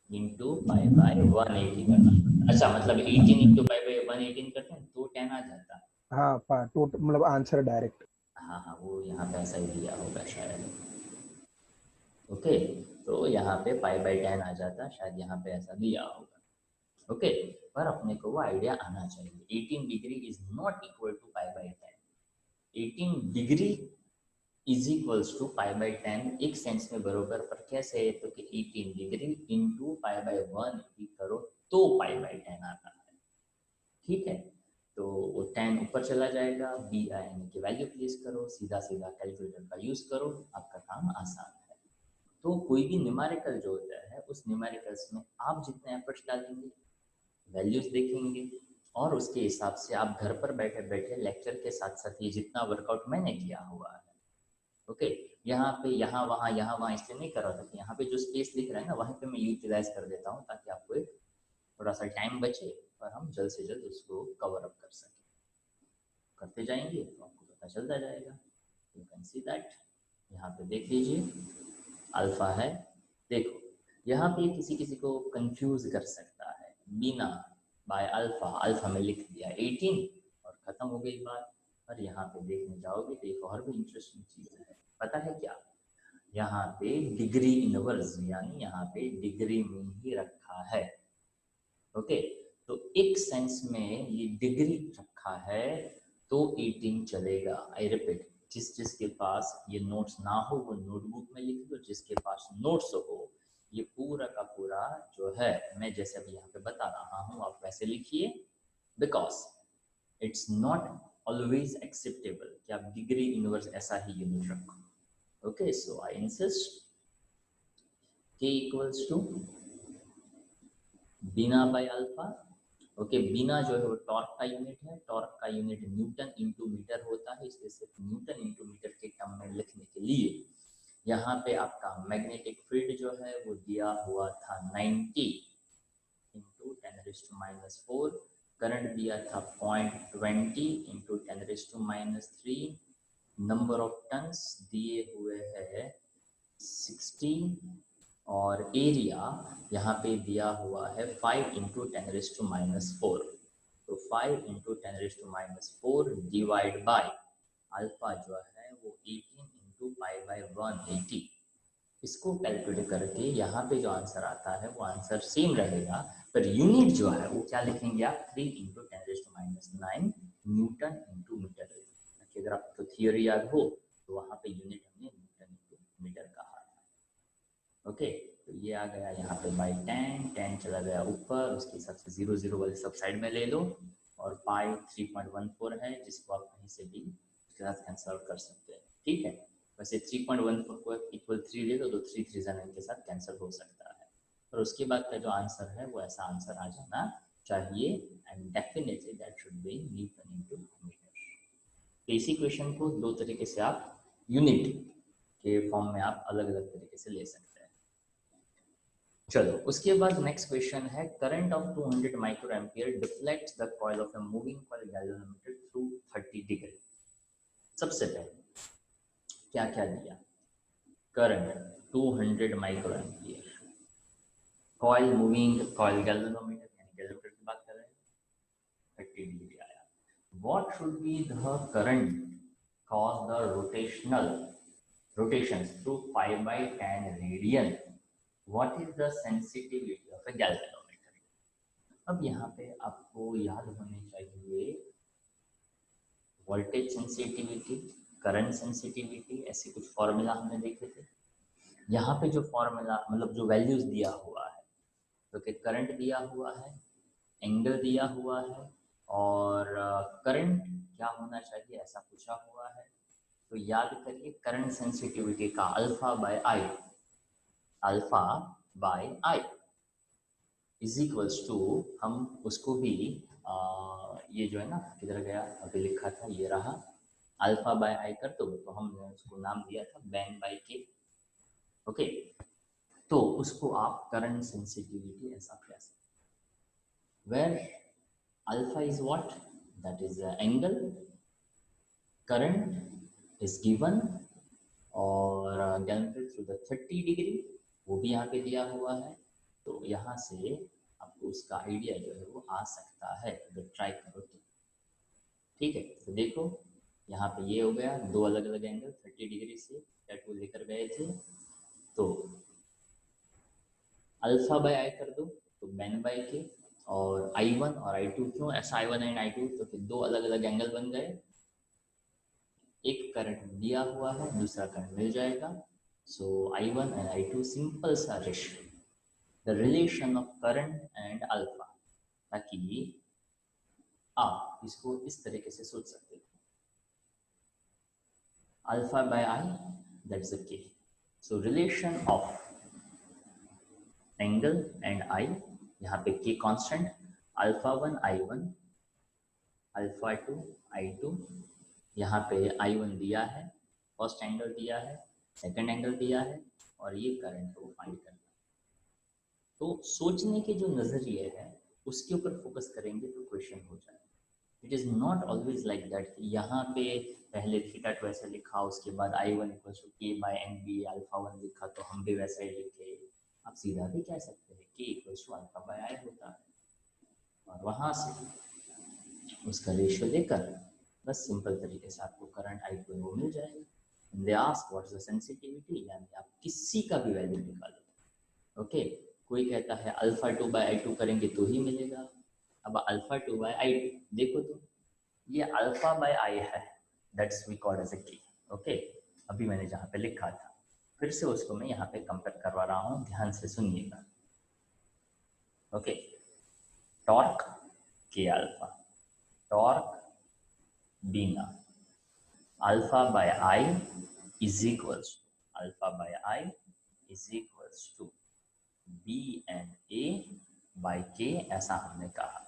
Into π/180 करना। अच्छा, मतलब 18 इंटू π/118 करते हैं तो 10 आ जाता है। हाँ टोटल मतलब आंसर डायरेक्ट। हाँ हाँ, वो यहाँ पे ऐसा ही दिया होगा शायद। ओके, तो यहाँ पे π/10 आ जाता, शायद यहाँ पे ऐसा दिया होगा। ओके, पर अपने को वो आइडिया आना चाहिए 18 degree is not equal to π/10। 18 degree is equals to π/10 एक सेंस में बरोबर, पर कैसे है तो कि 18 डिग्री इंटू π/180 करो तो π/10 आता है। ठीक है, तो वो 10 ऊपर चला जाएगा, BIN की वैल्यू प्लेस करो, सीधा सीधा कैलकुलेटर का यूज करो, आपका काम आसान है। तो कोई भी न्यूमेरिकल जो होता है उस न्यूमेरिकल्स में आप जितने एफर्ट्स डालेंगे, वैल्यूज देखेंगे, और उसके हिसाब से आप घर पर बैठे बैठे लेक्चर के साथ साथ ये जितना वर्कआउट मैंने किया हुआ है, ओके, यहाँ पे यहाँ वहाँ इसलिए नहीं कर रहा था कि यहाँ पे जो स्पेस दिख रहा है ना वहीं पे मैं यूटिलाइज कर देता हूँ ताकि आपको एक थोड़ा सा टाइम बचे और हम जल्द से जल्द उसको कवर अप कर सकें। करते जाएंगे तो आपको पता चलता जाएगा। यू कैन सी दैट, यहाँ पे देख लीजिए अल्फा है। देखो यहाँ पे किसी किसी को कंफ्यूज कर सकता है, बीना बाय अल्फा, अल्फा में लिख दिया 18 और खत्म हो गई बात। और यहाँ पे देखने जाओगे तो एक और भी इंटरेस्टिंग चीज है, पता है क्या? यहाँ पे डिग्री इनवर्स, यानी यहाँ पे डिग्री में ही रखा है। ओके, तो एक सेंस में ये डिग्री रखा है तो 18 चलेगा। आई रिपीट, जिसके पास ये नोट्स ना हो वो नोटबुक में लिख दो, जिसके पास नोट्स हो ये पूरा का पूरा जो है मैं जैसे अभी यहाँ पे बता रहा हूँ आप वैसे लिखिए, because it's not always acceptable कि आप डिग्री इनवर्स ऐसा ही यूनिट रखो। Okay, so I insist k equals to Bina by alpha. Okay, बीना जो है वो टॉर्क का यूनिट है, टॉर्क का यूनिट न्यूटन इंटू मीटर होता है, इसलिए सिर्फ न्यूटन इंटू मीटर के टर्म में लिखने के लिए यहाँ पे आपका मैग्नेटिक फील्ड जो है वो दिया हुआ था 90 इंटू 10⁻⁴, करंट दिया था 0.20 इंटू 10⁻³ नंबर ऑफ टन्स दिए हुए है 60, और एरिया यहाँ पे दिया हुआ है 5 इंटू 10⁻⁴। तो 5 इंटू 10⁻⁴ डिवाइड बाय अल्फा जो है वो 18 इंटू π/180। इसको कैलकुलेट करके यहाँ पे जो आंसर आता है वो आंसर सेम रहेगा, पर यूनिट जो है वो क्या लिखेंगे आप? 3 इंटू 10⁻⁹ न्यूटन इंटू मीटर। अगर आपको थियोरी याद हो तो वहाँ पे यूनिट हमने न्यूटन इंटू मीटर कहा है। ओके, तो ये आ गया यहाँ पे बाई 10 चला गया ऊपर, उसके साथ 0 0 वाले सब साइड में ले लो, और पाई 3.14 है जिसको आप कहीं से भी उसके साथ कैंसिल कर सकते हैं। ठीक है, वैसे 3.14 को इक्वल 3 ले लो तो 3 3 के साथ कैंसिल हो सकता है, और उसके बाद का जो आंसर है वो ऐसा आंसर आ जाना चाहिए, and definitely that should be newton into metre. तो इसी क्वेश्चन को दो तरीके से आप यूनिट के फॉर्म में आप अलग अलग तरीके से ले सकते हैं। चलो उसके बाद नेक्स्ट क्वेश्चन है current of 200 micro ampere deflects the coil of a moving coil galvanometer through 30 degree. सबसे पहले क्या क्या दिया, current 200 micro ampere, coil moving coil galvanometer यानी गैल्वेनोमीटर की बात कर रहे हैं, 30 डिग्री आया। What should be the current cause the rotations through 5/10 radian. What is the sensitivity of a galvanometer? अब यहाँ पे आपको याद होने चाहिए वोल्टेज सेंसिटिविटी, करंट सेंसिटिविटी, ऐसे कुछ फॉर्मूला हमने देखे थे। यहाँ पे जो फॉर्मूला मतलब जो वैल्यूज दिया हुआ है, तो कि करंट दिया हुआ है, एंगल दिया हुआ है और करंट क्या होना चाहिए ऐसा पूछा हुआ है। तो याद करिए करंट सेंसिटिविटी का alpha by I is equals to, हम उसको भी ये जो है ना किधर गया अभी लिखा था, ये रहा, अल्फा बाय आई कर दो तो हमने उसको नाम दिया था बेन बाय के। ओके, तो उसको आप करंट सेंसिटिविटी ऐसा कह सकते, where alpha is what, that is the angle, current is given और गैल्वेनोमीटर थ्रू द 30 डिग्री वो भी यहाँ पे दिया हुआ है। तो यहाँ से आपको उसका आइडिया जो है वो आ सकता है अगर ट्राई करो तो। ठीक है, तो देखो यहाँ पे ये हो गया, दो अलग अलग एंगल 30 डिग्री से टैटू लेकर गए थे, तो अल्फा बाय आई कर दो तो बेन बाय के, और I1 और I2, क्यों ऐसा I1 एंड I2, तो फिर दो अलग अलग एंगल बन गए, एक करंट दिया हुआ है दूसरा करंट मिल जाएगा। So I1 and I2 simple सा ratio, the relation of current and alpha, ताकि आप इसको इस तरीके से सोच सकते हो, alpha by I that's the K, so relation of angle and I, यहाँ पे के constant, alpha 1 I1, alpha 2 I2, यहाँ पे I1 दिया है, फर्स्ट एंगल दिया है, सेकंड एंगल दिया है और ये करंट को फाइंड करना। तो सोचने के जो नजरिए है उसके ऊपर फोकस करेंगे तो क्वेश्चन हो जाए। It is not always like that यहाँ पे पहले थीटा 2 ऐसे लिखा उसके बाद I1 इक्वल्स टू के बाय एन बी अल्फा 1 लिखा तो हम भी वैसे ही लिखे। आप सीधा भी कह सकते हैं के इक्वल्स टू अल्फा बाय आई होता है और वहां से उसका रेशियो लेकर बस सिंपल तरीके से आपको करंट आई को वो मिल जाएगा। They ask what is the sensitivity, यानी आप किसी का भी वैल्यू निकालो। ओके, कोई कहता है अल्फा 2 बाय आई 2 करेंगे तो ही मिलेगा। अब अल्फा 2 बाय आई 2 देखो तो ये अल्फा बाय आई है, that's we called as a K. Okay, अभी मैंने जहाँ पे लिखा था फिर से उसको मैं यहाँ पे कंपेयर करवा रहा हूँ, ध्यान से सुनिएगा। ओके, टॉर्क के अल्फा, टॉर्क बीना alpha by I is equals to alpha by I is equals to B and A by K, ऐसा हमने कहा।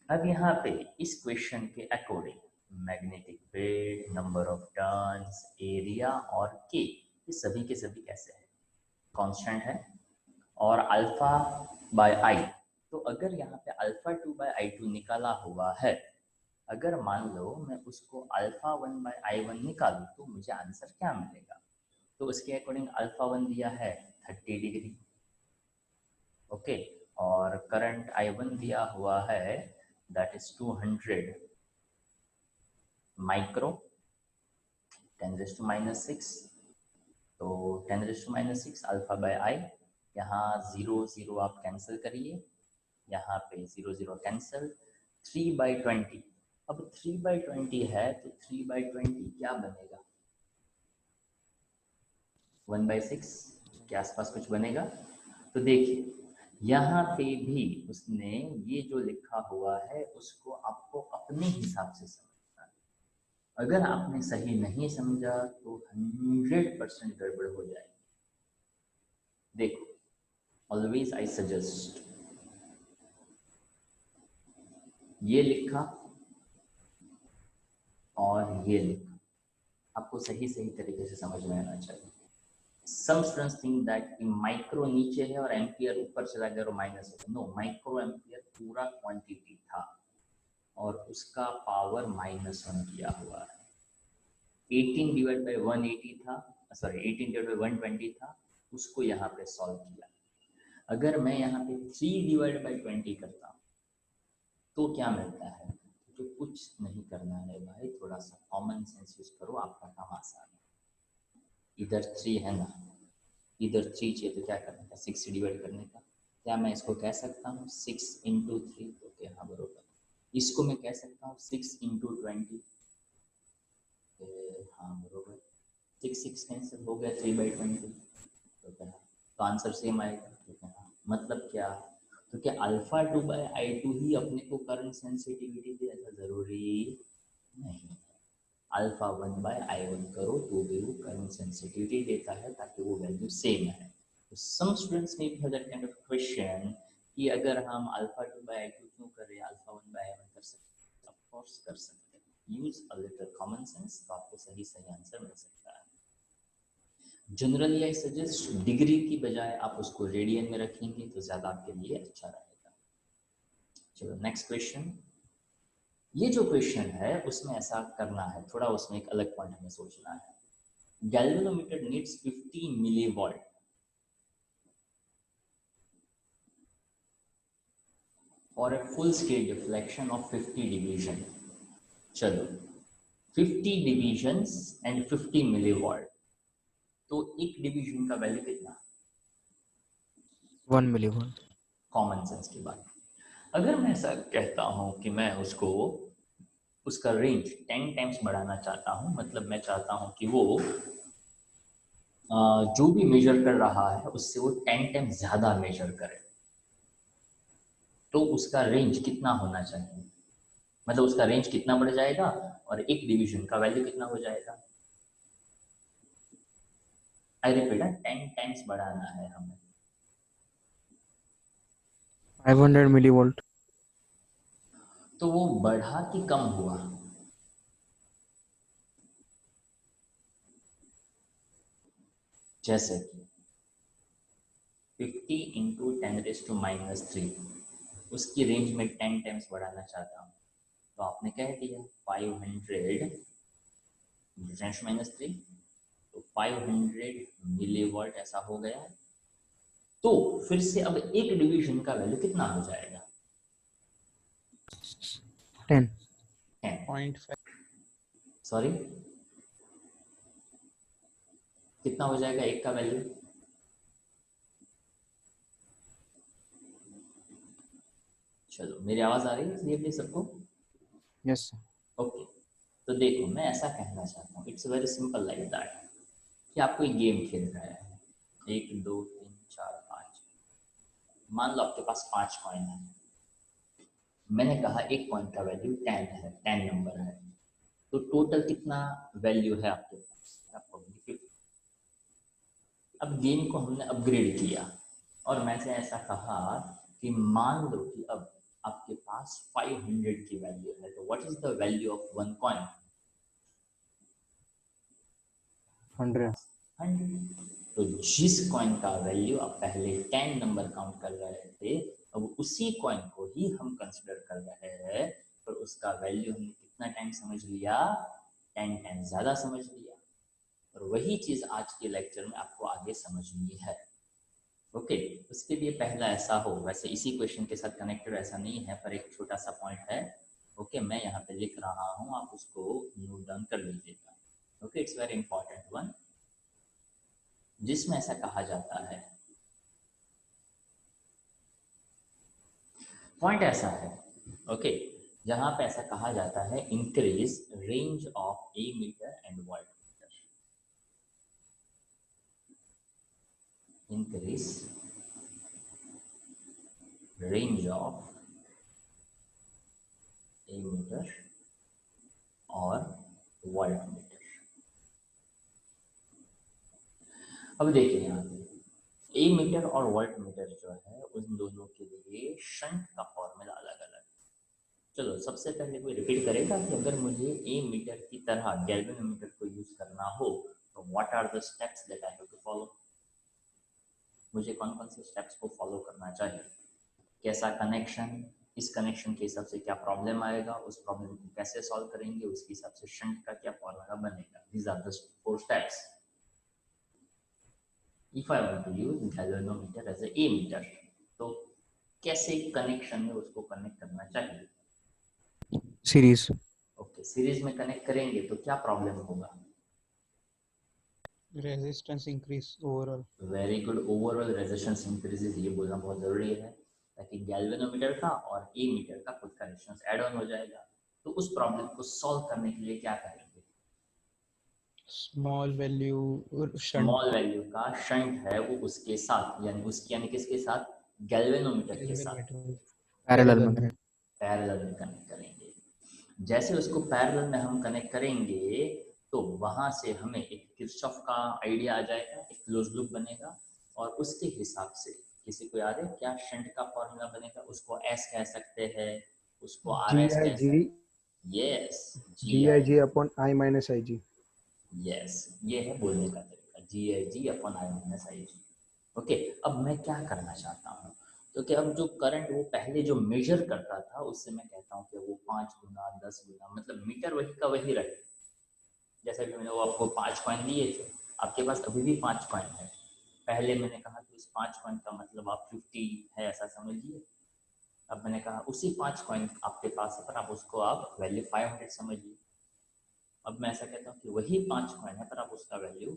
अब यहाँ पे इस क्वेश्चन के according magnetic field, number of turns, area और के, ये सभी के सभी कैसे हैं, कांस्टेंट है और अल्फा बाय आई। तो अगर यहाँ पे अल्फा 2 बाय आई 2 निकाला हुआ है, अगर मान लो मैं उसको अल्फा 1 बाय आई 1 निकालूं तो मुझे आंसर क्या मिलेगा। तो उसके अकॉर्डिंग अल्फा 1 दिया है 30 डिग्री, ओके, और करंट I1 दिया हुआ है दैट इज 200 माइक्रो 10⁻⁶, तो 10⁻⁶ अल्फा बाय आई, यहाँ 0 0 आप कैंसिल करिए, यहाँ पे 0 0 कैंसिल, 3/20। अब 3/20 है तो 3/20 क्या बनेगा, 1/6 के आसपास कुछ बनेगा। तो देखिए यहाँ पे भी उसने ये जो लिखा हुआ है उसको आपको अपने हिसाब से समझना है। अगर आपने सही नहीं समझा तो 100% गड़बड़ हो जाएगी। देखो, ऑलवेज आई सजेस्ट, ये लिखा और ये लिखो, आपको सही सही तरीके से समझ में आना चाहिए। Some students think that micro नीचे है और एम्पियर ऊपर चला गया और माइनस है। नो, माइक्रो एम्पियर पूरा क्वांटिटी था और उसका पावर -1 किया हुआ है। 18 डिवाइड बाई 180 था, सॉरी 18 डिवाइड बाई 120 था, उसको यहाँ पे सॉल्व किया। अगर मैं यहाँ पे 3 डिवाइड बाई 20 करता हूँ तो क्या मिलता है? तो कुछ नहीं करना है भाई, थोड़ा सा कॉमन सेंस यूज करो, आपका काम आसान है। इधर 3 है ना, इधर 3 चाहिए तो क्या करने का? 6 डिवाइड करने का। क्या मैं इसको कह सकता हूँ 6 इंटू 3? तो क्या, हाँ बरोबर। इसको मैं कह सकता हूँ 6 इंटू 20? हाँ बरोबर। 6 कैंसिल हो गया, 3/20। तो क्या, तो आंसर सेम आएगा। तो क्या, मतलब क्या? तो क्या अल्फा 2/I2 ही अपने को करंट सेंसिटिविटी दे, ऐसा जरूरी नहीं है। अल्फा 1/I1 करो तो भी वो करंट सेंसिटिविटी देता है, ताकि वो वैल्यू सेम है। तो सम स्टूडेंट्स में भी दैट काइंड ऑफ क्वेश्चन कि अगर हम अल्फा 2/I2 क्यों कर रहे हैं, अल्फा 1/I1 कर सकते हैं? ऑफ कोर्स कर सकते हैं। Use a little common sense, तो आपको सही सही आंसर मिल सकता है। जनरली आई सजेस्ट डिग्री की बजाय आप उसको रेडियन में रखेंगे तो ज्यादा आपके लिए अच्छा रहेगा। चलो नेक्स्ट क्वेश्चन। ये जो क्वेश्चन है उसमें ऐसा करना है, थोड़ा उसमें एक अलग पॉइंट हमें सोचना है। गैल्वेनोमीटर नीड्स 50 मिलीवॉल्ट और a full scale deflection of 50 division. चलो 50 डिविजन्स एंड 50 मिलीवॉल्ट, तो एक डिवीजन का वैल्यू कितना? 1 millivolt. कॉमन सेंस की बात। अगर मैं ऐसा कहता हूं कि मैं उसको, उसका रेंज 10 टाइम्स बढ़ाना चाहता हूं, मतलब मैं चाहता हूं कि वो जो भी मेजर कर रहा है उससे वो 10 टाइम्स ज्यादा मेजर करे, तो उसका रेंज कितना होना चाहिए? मतलब उसका रेंज कितना बढ़ जाएगा और एक डिवीजन का वैल्यू कितना हो जाएगा? आई रिपीट, 10 टाइम्स बढ़ाना है हमें। 500 millivolt. तो वो बढ़ा कि कम हुआ? जैसे 50 इंटू 10⁻³ उसकी रेंज में 10 टाइम्स बढ़ाना चाहता हूँ, तो आपने कह दिया 500 10⁻³, तो 500 मिलीवॉल्ट ऐसा हो गया। तो फिर से अब एक डिवीजन का वैल्यू कितना हो जाएगा? 10. 10। 0.5 सॉरी, कितना हो जाएगा एक का वैल्यू? चलो मेरी आवाज आ रही है क्लियरली सबको? Yes, sir. ओके, तो देखो मैं ऐसा कहना चाहता हूँ, it's very simple like that, कि आपको एक गेम खेल रहा है, 1 2 3 4 5, मान लो आपके पास 5 कॉइन है। मैंने कहा एक कॉइन का वैल्यू 10 है, 10 नंबर है, तो टोटल कितना वैल्यू है आपके पास? आपको 50। अब गेम को हमने अपग्रेड किया और मैं से ऐसा कहा कि मान लो कि अब आपके पास 500 की वैल्यू है, तो what is the value of 1 coin? 100. 100। तो जिस कॉइन का वैल्यू आप पहले 10 नंबर काउंट कर रहे थे, अब उसी कॉइन को ही हम कंसिडर कर रहे हैं, पर उसका वैल्यू हमने कितना टाइम समझ लिया? 10 टाइम ज्यादा समझ लिया। और वही चीज आज के लेक्चर में आपको आगे समझनी है। ओके, उसके लिए पहला ऐसा हो, वैसे इसी क्वेश्चन के साथ कनेक्टेड ऐसा नहीं है, पर एक छोटा सा पॉइंट है। ओके, मैं यहाँ पे लिख रहा हूँ, आप उसको नोट डाउन कर लीजिएगा। Okay, it's very important one, जिसमें ऐसा कहा जाता है, पॉइंट ऐसा है, ओके, जहां पे ऐसा कहा जाता है increase range of ammeter and voltmeter, increase range of ammeter और वॉल्ट मीटर। अब देखिए यहाँ पे ए मीटर और वॉल्ट मीटर जो है, उन दोनों के लिए शंट का फॉर्मूला अलग अलग। चलो सबसे पहले कोई रिपीट करेगा कि अगर मुझे ए मीटर की तरह गैल्वेनोमीटर को यूज करना हो तो what are the steps that I have to follow. मुझे कौन कौन से स्टेप्स को फॉलो करना चाहिए, कैसा कनेक्शन, इस कनेक्शन के हिसाब से क्या प्रॉब्लम आएगा, उस प्रॉब्लम को कैसे सॉल्व करेंगे, उसके हिसाब से शंट का क्या फॉर्मूला बनेगा। These are the 4 steps if I want to use galvanometer as a meter। तो कैसे कनेक्शन में उसको कनेक्ट करना चाहिए। सीरीज। ओके, सीरीज में कनेक्ट करेंगे तो क्या प्रॉब्लम होगा। Resistance increase overall. Very good, overall resistance increases, ये बोलना बहुत जरूरी है ताकि गैल्वेनोमीटर का और ए मीटर का खुद का रेजिस्टेंस ऐड ऑन हो जाएगा। तो उस प्रॉब्लम को सॉल्व करने के लिए क्या करेंगे, स्मॉल वैल्यू स्मॉल वैल्यू का शंट है वो उसके साथ यानी किसके साथ, गैल्वेनोमीटर के साथ पैरेलल में करें। पैरेलल में कनेक्ट करेंगे। जैसे उसको पैरेलल में हम कनेक्ट करेंगे तो वहां से हमें एक किरचॉफ का आइडिया आ जाएगा, एक क्लोज लूप बनेगा और उसके हिसाब से किसी को याद है क्या शंट का फॉर्मूला बनेगा, उसको एस कह सकते हैं, उसको आर एस कह सकते हैं। Yes, GIG upon I minus IG। Yes, ये है बोलने का तरीका, GIG upon I minus IG। Okay, अब मैं क्या करना चाहता हूँ तो कि अब जो करंट वो पहले जो मेजर करता था उससे मैं कहता हूँ कि वो 5 गुना 10 गुना, मतलब मीटर वही का वही रहे। जैसे कि मैंने वो आपको 5 कॉइन दिए थे, आपके पास अभी भी 5 कॉइन है। पहले मैंने कहा कि उस 5 कॉइन का मतलब आप 50 है ऐसा समझिए। अब मैंने कहा उसी 5 कॉइन आपके पास है पर आप उसको आप वैल्यू 500 समझिए। अब मैं ऐसा कहता हूँ कि वही 5 कॉइन है पर आप उसका वैल्यू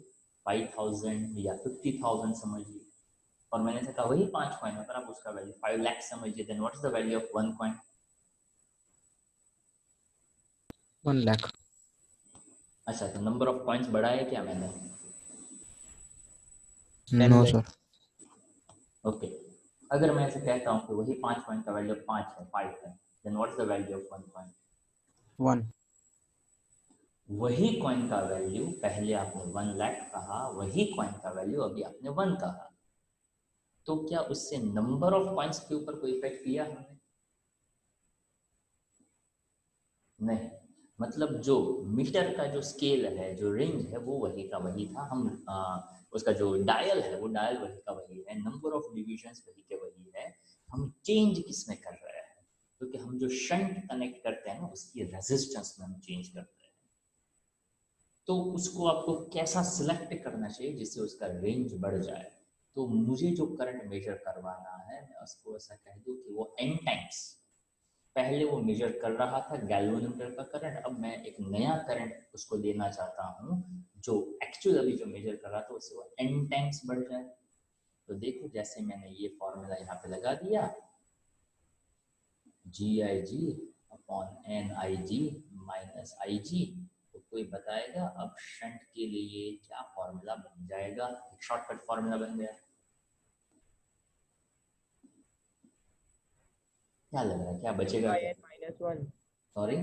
5000 या 50,000 समझिए। और मैंने ऐसा कहा वही 5 कॉइन है पर आप उसका वैल्यू 5 लाख समझिए। Then what is the value of 1 coin. 1 lakh. अच्छा, तो नंबर ऑफ कॉइन्स बढ़ाया क्या मैंने। No sir. ओके, अगर मैं ऐसे कहता हूँ कि वही 5 कॉइन का वैल्यू 5 है, 5 है, then what is the value of 1 coin. 1। वही कॉइन का वैल्यू पहले आपने 1 लाख कहा, वही कॉइन का वैल्यू अभी आपने 1 कहा, तो क्या उससे नंबर ऑफ कॉइन्स के ऊपर कोई इफेक्ट किया हमने। नहीं, मतलब जो मीटर का जो स्केल है, जो रेंज है वो वही का वही था। हम उसका जो डायल है वो डायल वही का वही है, नंबर ऑफ डिविजन्स वही के वही है। हम चेंज किस में कर रहे हैं, क्योंकि हम जो शंट कनेक्ट करते हैं ना उसकी रेजिस्टेंस में हम चेंज करते हैं। तो उसको आपको कैसा सिलेक्ट करना चाहिए जिससे उसका रेंज बढ़ जाए। तो मुझे जो करंट मेजर करवाना है मैं उसको ऐसा कह दूं कि वो n टाइम्स, पहले वो मेजर कर रहा था गैल्वेनोमीटर का करंट, अब मैं एक नया करंट उसको देना चाहता हूँ जो एक्चुअल अभी जो मेजर कर रहा था उससे वो n टाइम्स बढ़ जाए। तो देखो जैसे मैंने ये फॉर्मूला यहाँ पे लगा दिया, GIG upon NIG minus IG, तो कोई बताएगा अब शंट के लिए क्या फॉर्मूला बन जाएगा। एक शॉर्टकट फॉर्मूला बन गया, क्या लग रहा है क्या बचेगा क्या। Sorry,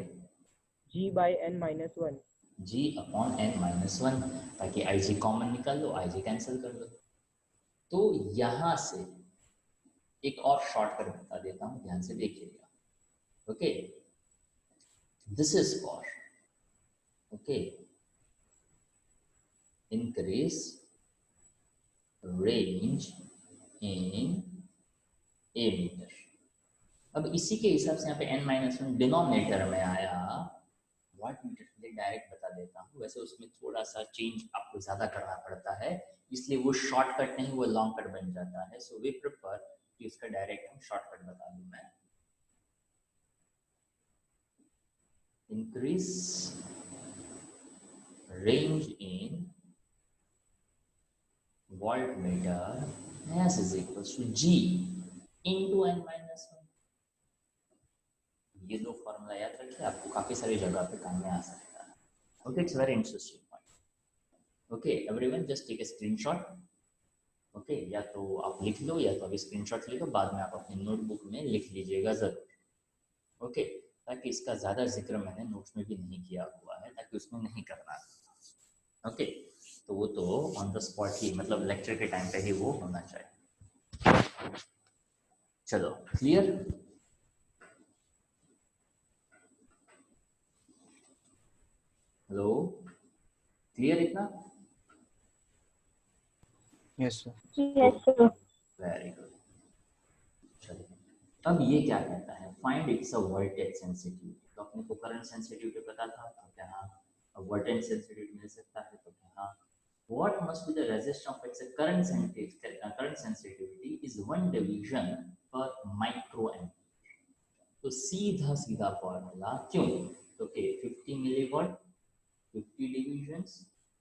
G/n-1 G upon n-1, ताकि IG कॉमन निकाल लो, IG कैंसिल कर दो। तो यहां से एक और शॉर्टकट बता देता हूं, ध्यान से देखिएगा। Okay, this is for okay increase range in a meter। अब इसी के हिसाब से यहाँ पे n-1 डिनोमिनेटर में आया, वाट मीटर के लिए डायरेक्ट बता देता हूँ। वैसे उसमें थोड़ा सा चेंज आपको ज्यादा करना पड़ता है, इसलिए वो शॉर्टकट नहीं वो लॉन्ग कट बन जाता है। सो वी प्रेफर कि उसका डायरेक्ट हम शॉर्टकट बता दूं मैं। Increase range in voltmeter S is equals to G into n-1। ये दो फॉर्मूला याद रखिए, आपको काफी सारी जगह पे काम में आ सकता है। Okay, it's very interesting point. Okay everyone, just take a screenshot. Okay, या तो आप लिख लो या तो अभी स्क्रीनशॉट ले लो, बाद में आप अपनी नोटबुक में लिख लीजिएगा जरूर। ओके, ताकि इसका ज्यादा जिक्र मैंने नोट्स में भी नहीं किया हुआ है, ताकि उसमें नहीं करना। ओके, तो वो तो ऑन द स्पॉट ही, मतलब लेक्चर के टाइम पे ही वो होना चाहिए। चलो क्लियर। हेलो, क्लियर इतना? Yes sir. Yes, sir. Very good. चलिए, अब ये क्या कहता है, find it's a voltage sensitivity. तो अपने को करंट सेंसिटिविटी पता था, तो क्या हाँ वोल्टेज सेंसिटिविटी मिल सकता है, तो क्या हाँ what must be the resistance of its current sensitivity is 1 division per microampere. तो सीधा सीधा फॉर्मूला क्यों, तो 50 मिलीवॉट 50 डिविजन्स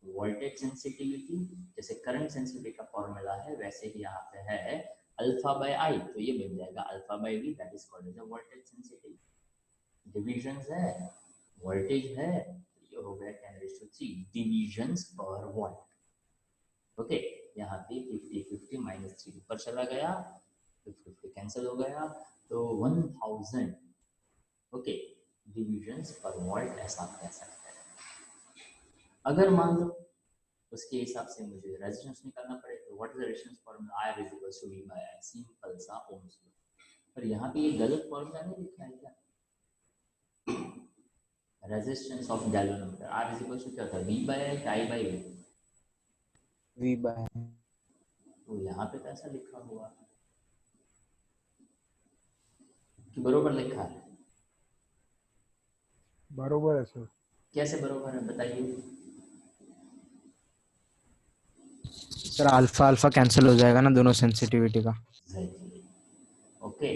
वोल्टेज सेंसिटिविटी, जैसे करंट सेंसिटिविटी का फॉर्मूला है वैसे ही यहाँ पे है अल्फा बाय आई, तो ये बन जाएगा alpha by V, that is called as a voltage sensitivity. Divisions है, वोल्टेज है, तो ये हो गया 10⁻³ डिविजन्स पर वोल्ट. ओके, यहाँ पे 50 50 माइनस 3 ऊपर चला गया, 50 कैंसिल हो गया, तो 1000 ओके डिविजन्स पर वोल्ट ऐसा कह सकते हैं. अगर मान लो उसके हिसाब से मुझे रेजिस्टेंस निकालना पड़े, तो what is the resistance formula, I is equal to V by I, simple सा ओम्स लॉ. पर यहाँ पे ये गलत फॉर्मूला नहीं लिखा है क्या, resistance of galvanometer R is equal to क्या था, V by I, I by V. V by. तो यहाँ पे कैसा लिखा हुआ है कि बरोबर लिखा है, बरोबर है सर. कैसे बरोबर है बताइए. सर अल्फा अल्फा कैंसिल हो जाएगा ना दोनों सेंसिटिविटी का. एग्जैक्टली. ओके,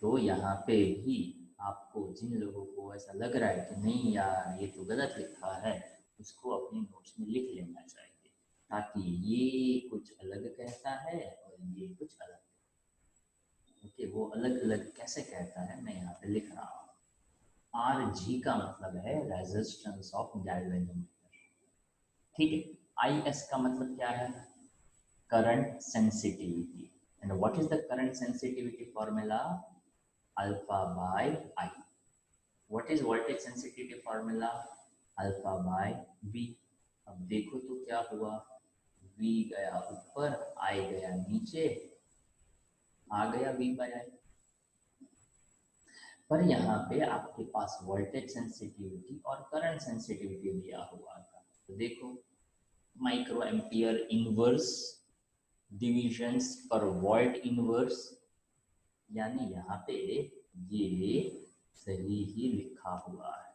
तो यहाँ पे भी आपको जिन लोगों को ऐसा लग रहा है कि नहीं यार ये तो गलत लिखा है, उसको अपने नोट्स में लिख लेना चाहिए, ताकि ये कुछ अलग कहता है और ये कुछ अलग. ओके, वो अलग अलग कैसे कहता है मैं यहाँ पे लिख रहा हूँ. आर जी का मतलब है रेजिस्टेंस ऑफ गैल्वेनोमीटर, ठीक है. आई एस का मतलब क्या है, current sensitivity. And what is the current sensitivity formula, alpha by I. What is voltage sensitivity formula, alpha by V. अब देखो तो क्या हुआ, V गया ऊपर, I गया नीचे, आ गया V बाय I. पर यहाँ पे आपके पास वोल्टेज सेंसिटिविटी और करंट सेंसिटिविटी दिया हुआ था, तो देखो माइक्रो एम्पियर इनवर्स डिविजन्स पर वोल्ट इनवर्स, यानी यहाँ पे ये सही ही लिखा हुआ है.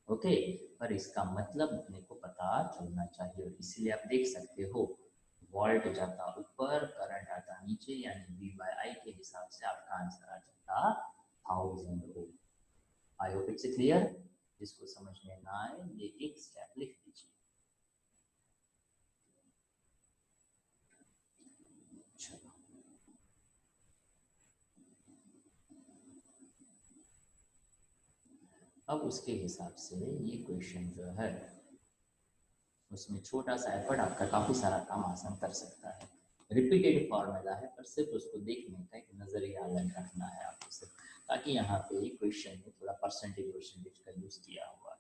ओके, पर इसका मतलब अपने को पता चलना चाहिए, और इसलिए आप देख सकते हो वोल्ट जाता ऊपर, करंट आता नीचे, यानी V बाय I के हिसाब से आपका आंसर आ जाता 1000 ohm. I hope it's clear. जिसको समझ में ना आए ये एक स्टेप लिख लीजिए. चलो, अब उसके हिसाब से ये क्वेश्चन जो है उसमें छोटा सा एफर्ट आपका काफी सारा काम आसान कर सकता है. रिपीटेड फॉर्मूला है, पर सिर्फ उसको देखने का एक नजरिया अलग रखना है आपको सिर्फ, ताकि यहाँ पे क्वेश्चन में थोड़ा परसेंटेज का यूज किया हुआ है.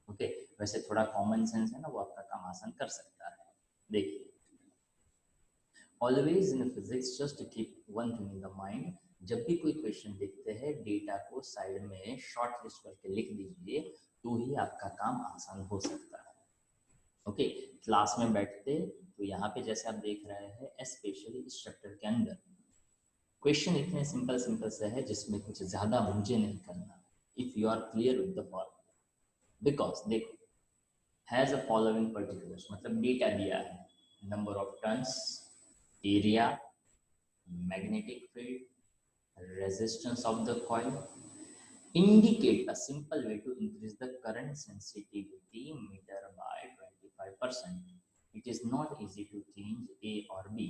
ओके, वैसे थोड़ा कॉमन सेंस है ना, वो आपका काम आसान कर सकता है. देखिए, always in physics just keep one thing in the mind, जब भी कोई क्वेश्चन देखते हैं डेटा को साइड में शॉर्ट लिस्ट करके लिख दीजिए, तो ही आपका काम आसान हो सकता है. ओके, क्लास में बैठते तो यहाँ पे जैसे आप देख रहे हैं स्पेशली इस चैप्टर के अंदर क्वेश्चन इतने सिंपल सिंपल से है जिसमें कुछ ज्यादा मुझे नहीं करना. If you are clear with the formula, because देखो हैज अ फॉलोइंग पर्टिकुलर्स, मतलब डेटा दिया है, number of turns, area, magnetic field, resistance of the coil. Indicate a simple way to increase the current sensitivity meter by 25%. It is not easy to change A or B.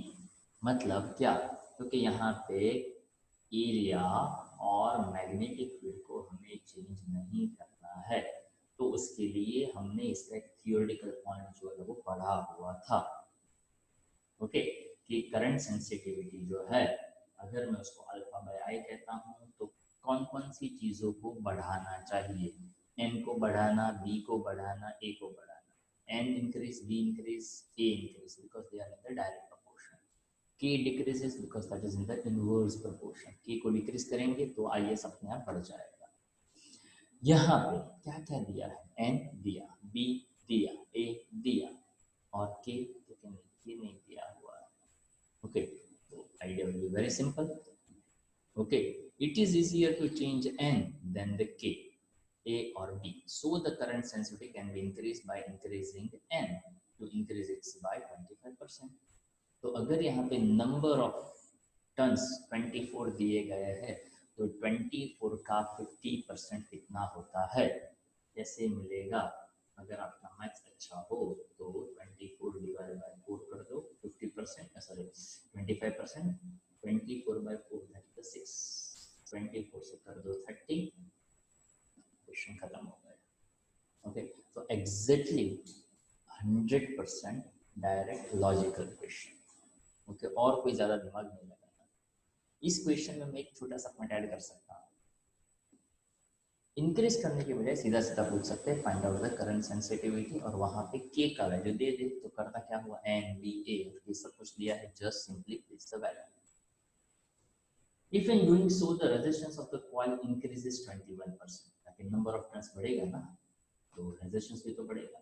मतलब क्या, क्योंकि यहाँ पे area और magnetic field को हमें change नहीं करना है, तो उसके लिए हमने इसका एक थियोरेटिकल पॉइंट जो है वो पढ़ा हुआ था. ओके, कि करंट सेंसिटिविटी जो है, अगर मैं उसको अल्फा बाय आई कहता हूँ, तो कौन कौन सी चीजों को बढ़ाना चाहिए, n को बढ़ाना, b को बढ़ाना, a को बढ़ाना. n increase, b increase, a increase, because they are in the direct proportion. k decreases because that is in the inverse proportion. k को डिक्रीज करेंगे तो is अपने आप बढ़ जाएगा. यहाँ पे क्या क्या दिया है, n दिया, b दिया, a दिया और k तो ये नहीं दिया हुआ है. ओके, तो idea will be very simple. Okay, it is easier to change n than the k, a or b, so the current sensitivity can be increased by increasing n to increase it by 25%. तो अगर यहाँ पे number of turns 24 दिए गए हैं तो 24 का 50% कितना होता है, कैसे मिलेगा? अगर आपका मैथ्स अच्छा हो तो 24 डिवाइड बाय 4 कर दो, 50% सॉरी 25%, 24 बाय 4 दैट इज 6, 24 से कर दो 30, क्वेश्चन खत्म हो गया. ओके, तो exactly 100% direct logical question. Okay, और कोई ज्यादा दिमाग नहीं लगाना. इस क्वेश्चन में मैं एक छोटा सा पॉइंट ऐड कर सकता हूँ. इंक्रीज करने के बजाय सीधा सीधा पूछ सकते हैं find out the current sensitivity, और वहां पे के का वैल्यू दे दे तो करता क्या हुआ, एन बी ए ये सब कुछ दिया है, just simply place the value. If in doing so the resistance of the coil increases 21%, ताकि नंबर ऑफ टर्न्स बढ़ेगा ना तो रेजिस्टेंस भी तो बढ़ेगा.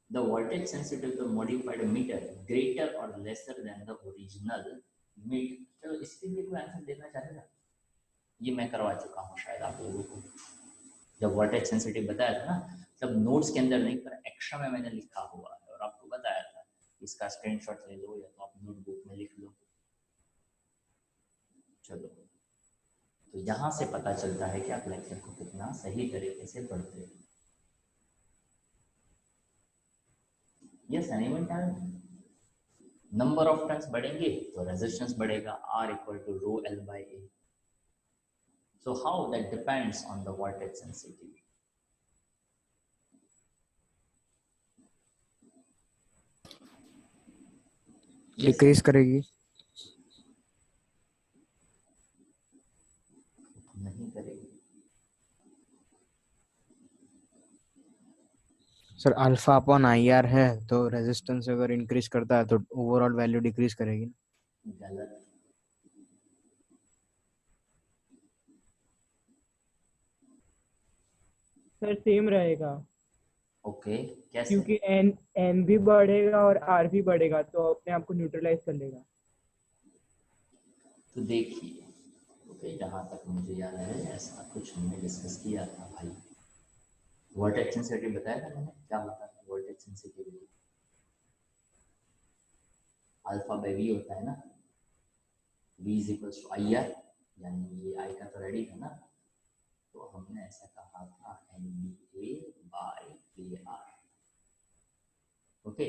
The voltage sensitivity of the modified meter greater or lesser than the original meter. चलो इसके लिए कोई आंसर देना चाहेगा? ये मैं करवा चुका हूँ शायद आप लोगों को. जब वोल्टेज सेंसिटिव बताया था ना, तब नोट्स के अंदर नहीं पर एक्स्ट्रा में मैंने लिखा हुआ है और आपको बताया था. इसका स्क्रीनशॉट ले लो या तो आप नोटबुक में लिख लो. चलो, तो यहाँ से पता चलता है कि आप लेक्चर को कितना सही तरीके से पढ़ते हैं. Yes, anyone time number of turns बढ़ेंगे तो रेजिस्टेंस बढ़ेगा, R equal to rho L by A. So how that depends on the voltage sensitivity. Decrease करेगी. नहीं करेगी. Sir alpha upon I R है तो रेजिस्टेंस अगर इंक्रीज करता है तो ओवरऑल वैल्यू डिक्रीज करेगी. गलत. सर सेम रहेगा ओके, कैसे? क्योंकि एन एन भी बढ़ेगा और आर भी बढ़ेगा तो अपने आप को न्यूट्रलाइज कर लेगा. तो देखिए, ओके, जहां तक मुझे याद है ऐसा कुछ हमने डिस्कस किया था भाई. वोल्टेज सेंसिटिविटी बताया था मैंने, क्या होता है voltage sensitivity? Alpha by V होता है ना, V is equals to I R, यानी ये आई का तो रेडी है ना, तो हमने ऐसा कहा था NBA बाय AR. ओके,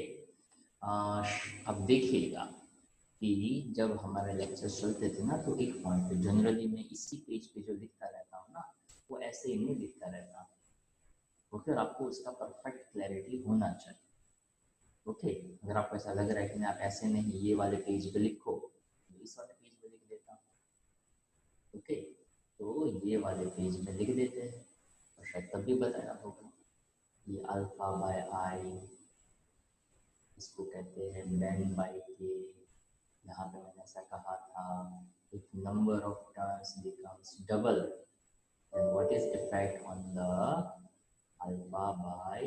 अब देखिएगा कि जब हमारे लेक्चर चलते थे ना तो एक पॉइंट पे जनरली मैं इसी पेज पे जो लिखता रहता हूँ ना वो ऐसे ही नहीं लिखता रहता. ओके, और आपको उसका परफेक्ट क्लैरिटी होना चाहिए. ओके, अगर आपको ऐसा लग रहा है कि आप ऐसे नहीं ये वाले पेज पे लिखो, इस वाले पेज पे लिख देता हूँ. ओके, तो ये वाले पेज में लिख देते हैं और शायद तब भी बताया होगा. ये अल्फा बाय आई, इसको कहते हैं बेन बाय के. यहाँ पे मैंने ऐसा कहा था, if number of turns becomes double then what is effect on the alpha by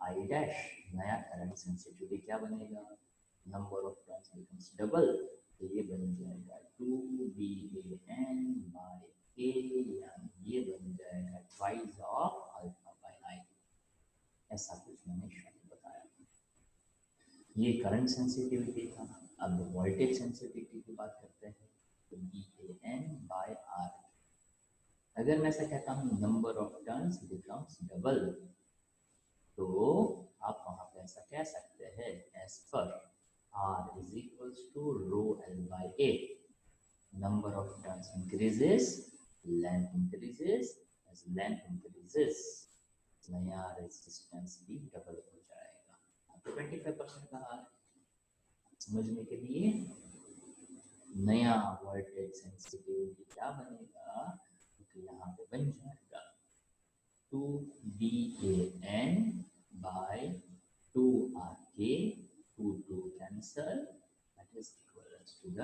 I dash. नया करंट सेंसिटिविटी क्या बनेगा, number of turns becomes double, तो ये बन जाएगा 2BAN by K, यानी ये बन जाएगा twice of alpha by I. ऐसा कुछ मैंने शायद बताया. ये करंट सेंसिटिविटी था. अब वोल्टेज सेंसिटिविटी की बात करते हैं तो BAN बाय R. अगर मैं ऐसा कहता हूँ number of turns becomes double, तो आप वहां पे ऐसा कह सकते हैं as per R is equals to rho L by A. Number of turns increases, length increases, as length increases नया रेजिस्टेंस भी डबल हो जाएगा. तो 25% कहा है. समझने के लिए नया वोल्टेज सेंसिटिविटी क्या बनेगा, तो यहाँ पे बन जाएगा 2BAN by 2RK, 2 cancel, that is equals to the.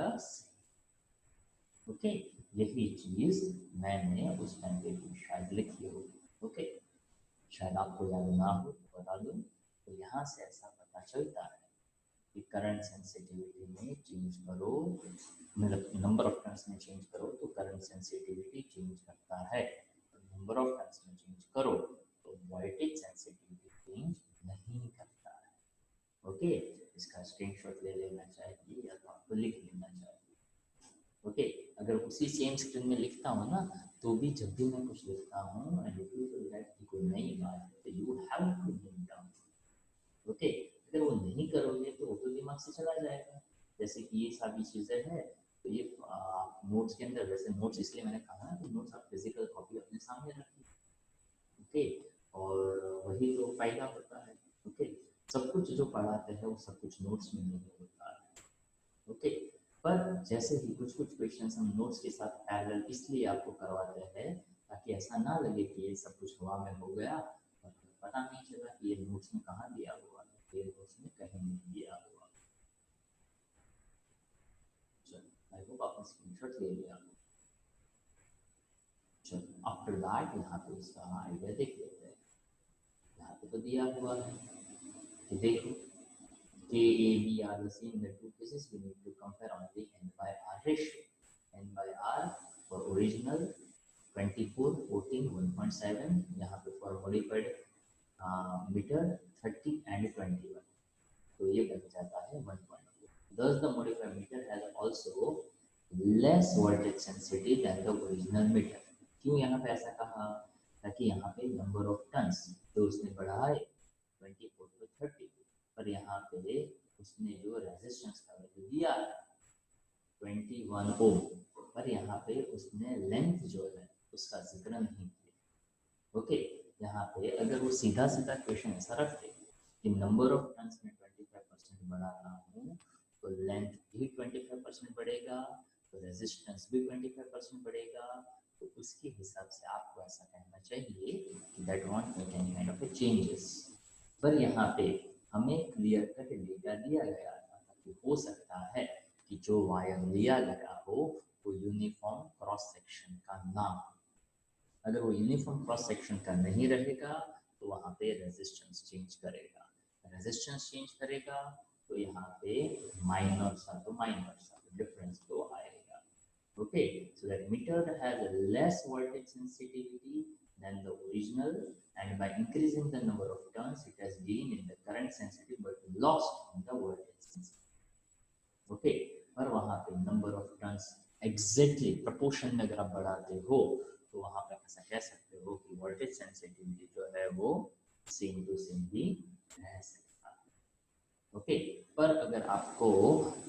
Okay, यही चीज मैंने उस टाइम पे शायद लिखी होगी. ओके, शायद आपको याद ना हो तो बता दूं। तो यहाँ से ऐसा पता चलता है कि करंट सेंसिटिविटी में चेंज करो, मतलब नंबर ऑफ टर्न्स में चेंज करो तो करंट सेंसिटिविटी चेंज करता है, नंबर ऑफ टर्न्स में चेंज करो तो वोल्टेज सेंसिटिविटी चेंज नहीं करता है। ओके, इसका स्क्रीनशॉट ले लेना चाहिए या तो आपको लिख लेना चाहिए। ओके, अगर उसी सेम स्क्रीन में लिखता हूँ ना, तो भी जब भी मैं कुछ लिखता हूँ and if you feel that कि कोई नई बात है तो you have to note down. Okay, अगर वो नहीं करोगे तो वो तो दिमाग से चला जाएगा। जैसे कि ये सारी चीजें हैं, तो ये नोट्स के अंदर, वैसे नोट्स इसलिए मैंने कहा ना कि नोट्स आप फिजिकल कॉपी अपने सामने रखिए। ओके, और वही तो फायदा होता है। ओके, सब कुछ जो पढ़ाते हैं वो सब कुछ नोट्स में नहीं होता है। ओके, पर जैसे ही कुछ कुछ क्वेश्चंस हम नोट्स के साथ पैरेलल इसलिए आपको करवाते हैं ताकि ऐसा ना लगे कि ये सब कुछ हवा में हो गया और पता नहीं चला कि ये नोट्स में कहाँ दिया हुआ है, ये नोट्स में कहीं नहीं दिया हुआ। चलो, आई होप आपने स्क्रीनशॉट ले लिया। चलो, आफ्टर दैट यहाँ पे इसका आइडिया देख लेते हैं। यहाँ पे तो दिया हुआ है कि देखो K, A, B are the same in the two cases. We need to compare only N by R ratio. N by R for original 24, 14, 1.7. यहाँ पे for modified meter 30 and 21. तो ये बन जाता है 1.4. Thus the modified meter has also less voltage sensitivity than the original meter. क्यों यहाँ पे ऐसा कहा? ताकि यहाँ पे number of turns तो उसने बढ़ाए 24 to 30. पर यहाँ पे उसने जो रेजिस्टेंस का वैल्यू दिया है 21 ओम, पर यहाँ पे उसने लेंथ जो है उसका जिक्र नहीं किया। ओके, यहाँ पे अगर वो सीधा सीधा क्वेश्चन ऐसा रखते कि नंबर ऑफ टर्न्स में 25% बढ़ा रहा हूँ तो लेंथ भी 25% बढ़ेगा, तो रेजिस्टेंस भी 25% बढ़ेगा, तो उसके हिसाब से आपको ऐसा कहना चाहिए कि that want make any kind of changes. पर यहाँ पे हमें क्लियर कट डेटा दिया गया था कि हो सकता है कि जो वायर लिया गया हो वो यूनिफॉर्म क्रॉस सेक्शन का ना हो। अगर वो यूनिफॉर्म क्रॉस सेक्शन का नहीं रहेगा तो वहाँ पे रेजिस्टेंस चेंज करेगा, रेजिस्टेंस चेंज करेगा तो यहाँ पे माइनर सा डिफरेंस तो आएगा। Okay, so that meter has less voltage sensitivity than the original, and by increasing the number of turns it has gained in the current sensitivity but lost in the voltage sensitivity. Okay, पर वहाँ पे number of turns exactly proportion में अगर आप बढ़ाते हो तो वहाँ पे ऐसा कह सकते हो कि voltage sensitivity जो है वो same to same भी रह सकता है। ओके, पर अगर आपको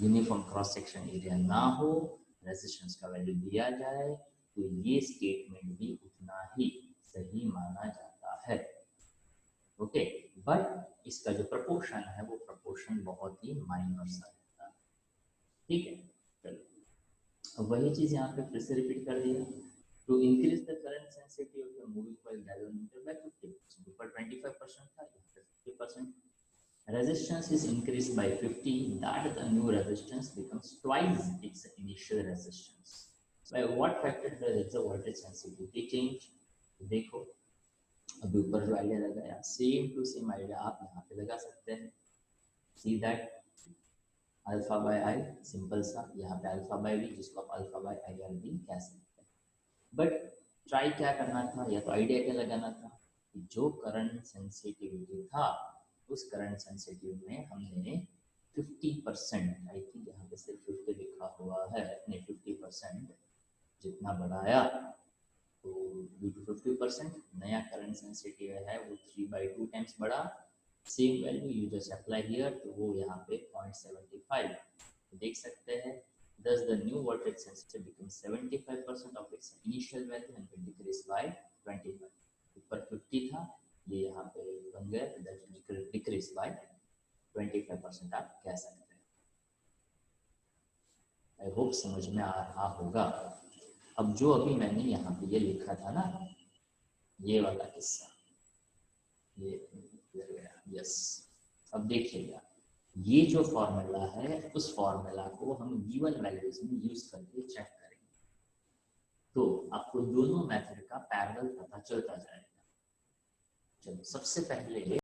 यूनिफॉर्म क्रॉस सेक्शन एरिया ना हो, रेजिस्टेंस का वैल्यू दिया जाए तो ये स्टेटमेंट भी उतना ही सही माना जाता है। ओके, बट इसका जो प्रपोर्शन है वो प्रपोर्शन बहुत ही माइनर सा रहता है। ठीक है, चलो वही चीज यहाँ पे फिर से रिपीट कर दिया। To increase the current sensitivity of the moving coil galvanometer by 50%, ऊपर 25% था, 50%। Resistance is increased by 50, that the new resistance becomes twice its initial resistance. By what factor does the voltage sensitivity change? देखो अभी ऊपर जो idea लगाया same to same idea आप यहाँ पे लगा सकते हैं। See that alpha by I, simple सा, यहाँ पे अल्फा बाय वी जिसको आप alpha by I R B कह सकते हैं। बट ट्राई क्या करना था, या तो आइडिया क्या लगाना था कि जो करंट सेंसिटिविटी था उस करंट सेंसिटिव में हमने 50%, आई थिंक यहाँ पे सिर्फ 50 लिखा हुआ है, नहीं 50% जितना बढ़ाया तो ड्यू टू 50% नया करंट सेंसिटिव है वो 3/2 टाइम्स बढ़ा। Same value you just apply here, तो वो यहाँ पे 0.75 देख सकते हैं। Thus the new voltage sensitivity becomes 75% of its initial value and will decrease by 25. ऊपर 50 था, ये यहाँ पे बन गया, that will decrease by 25% आप कह सकते हैं। आई होप समझ में आ रहा होगा। अब जो अभी मैंने यहाँ पे ये लिखा था ना, ये वाला किस्सा, ये गया, यस। अब देखिएगा ये जो फॉर्मूला है उस फॉर्मूला को हम गिवन वैल्यूज में यूज करके चेक करेंगे, तो आपको दोनों मेथड का पैरेलल पता चलता जाएगा। चलो सबसे पहले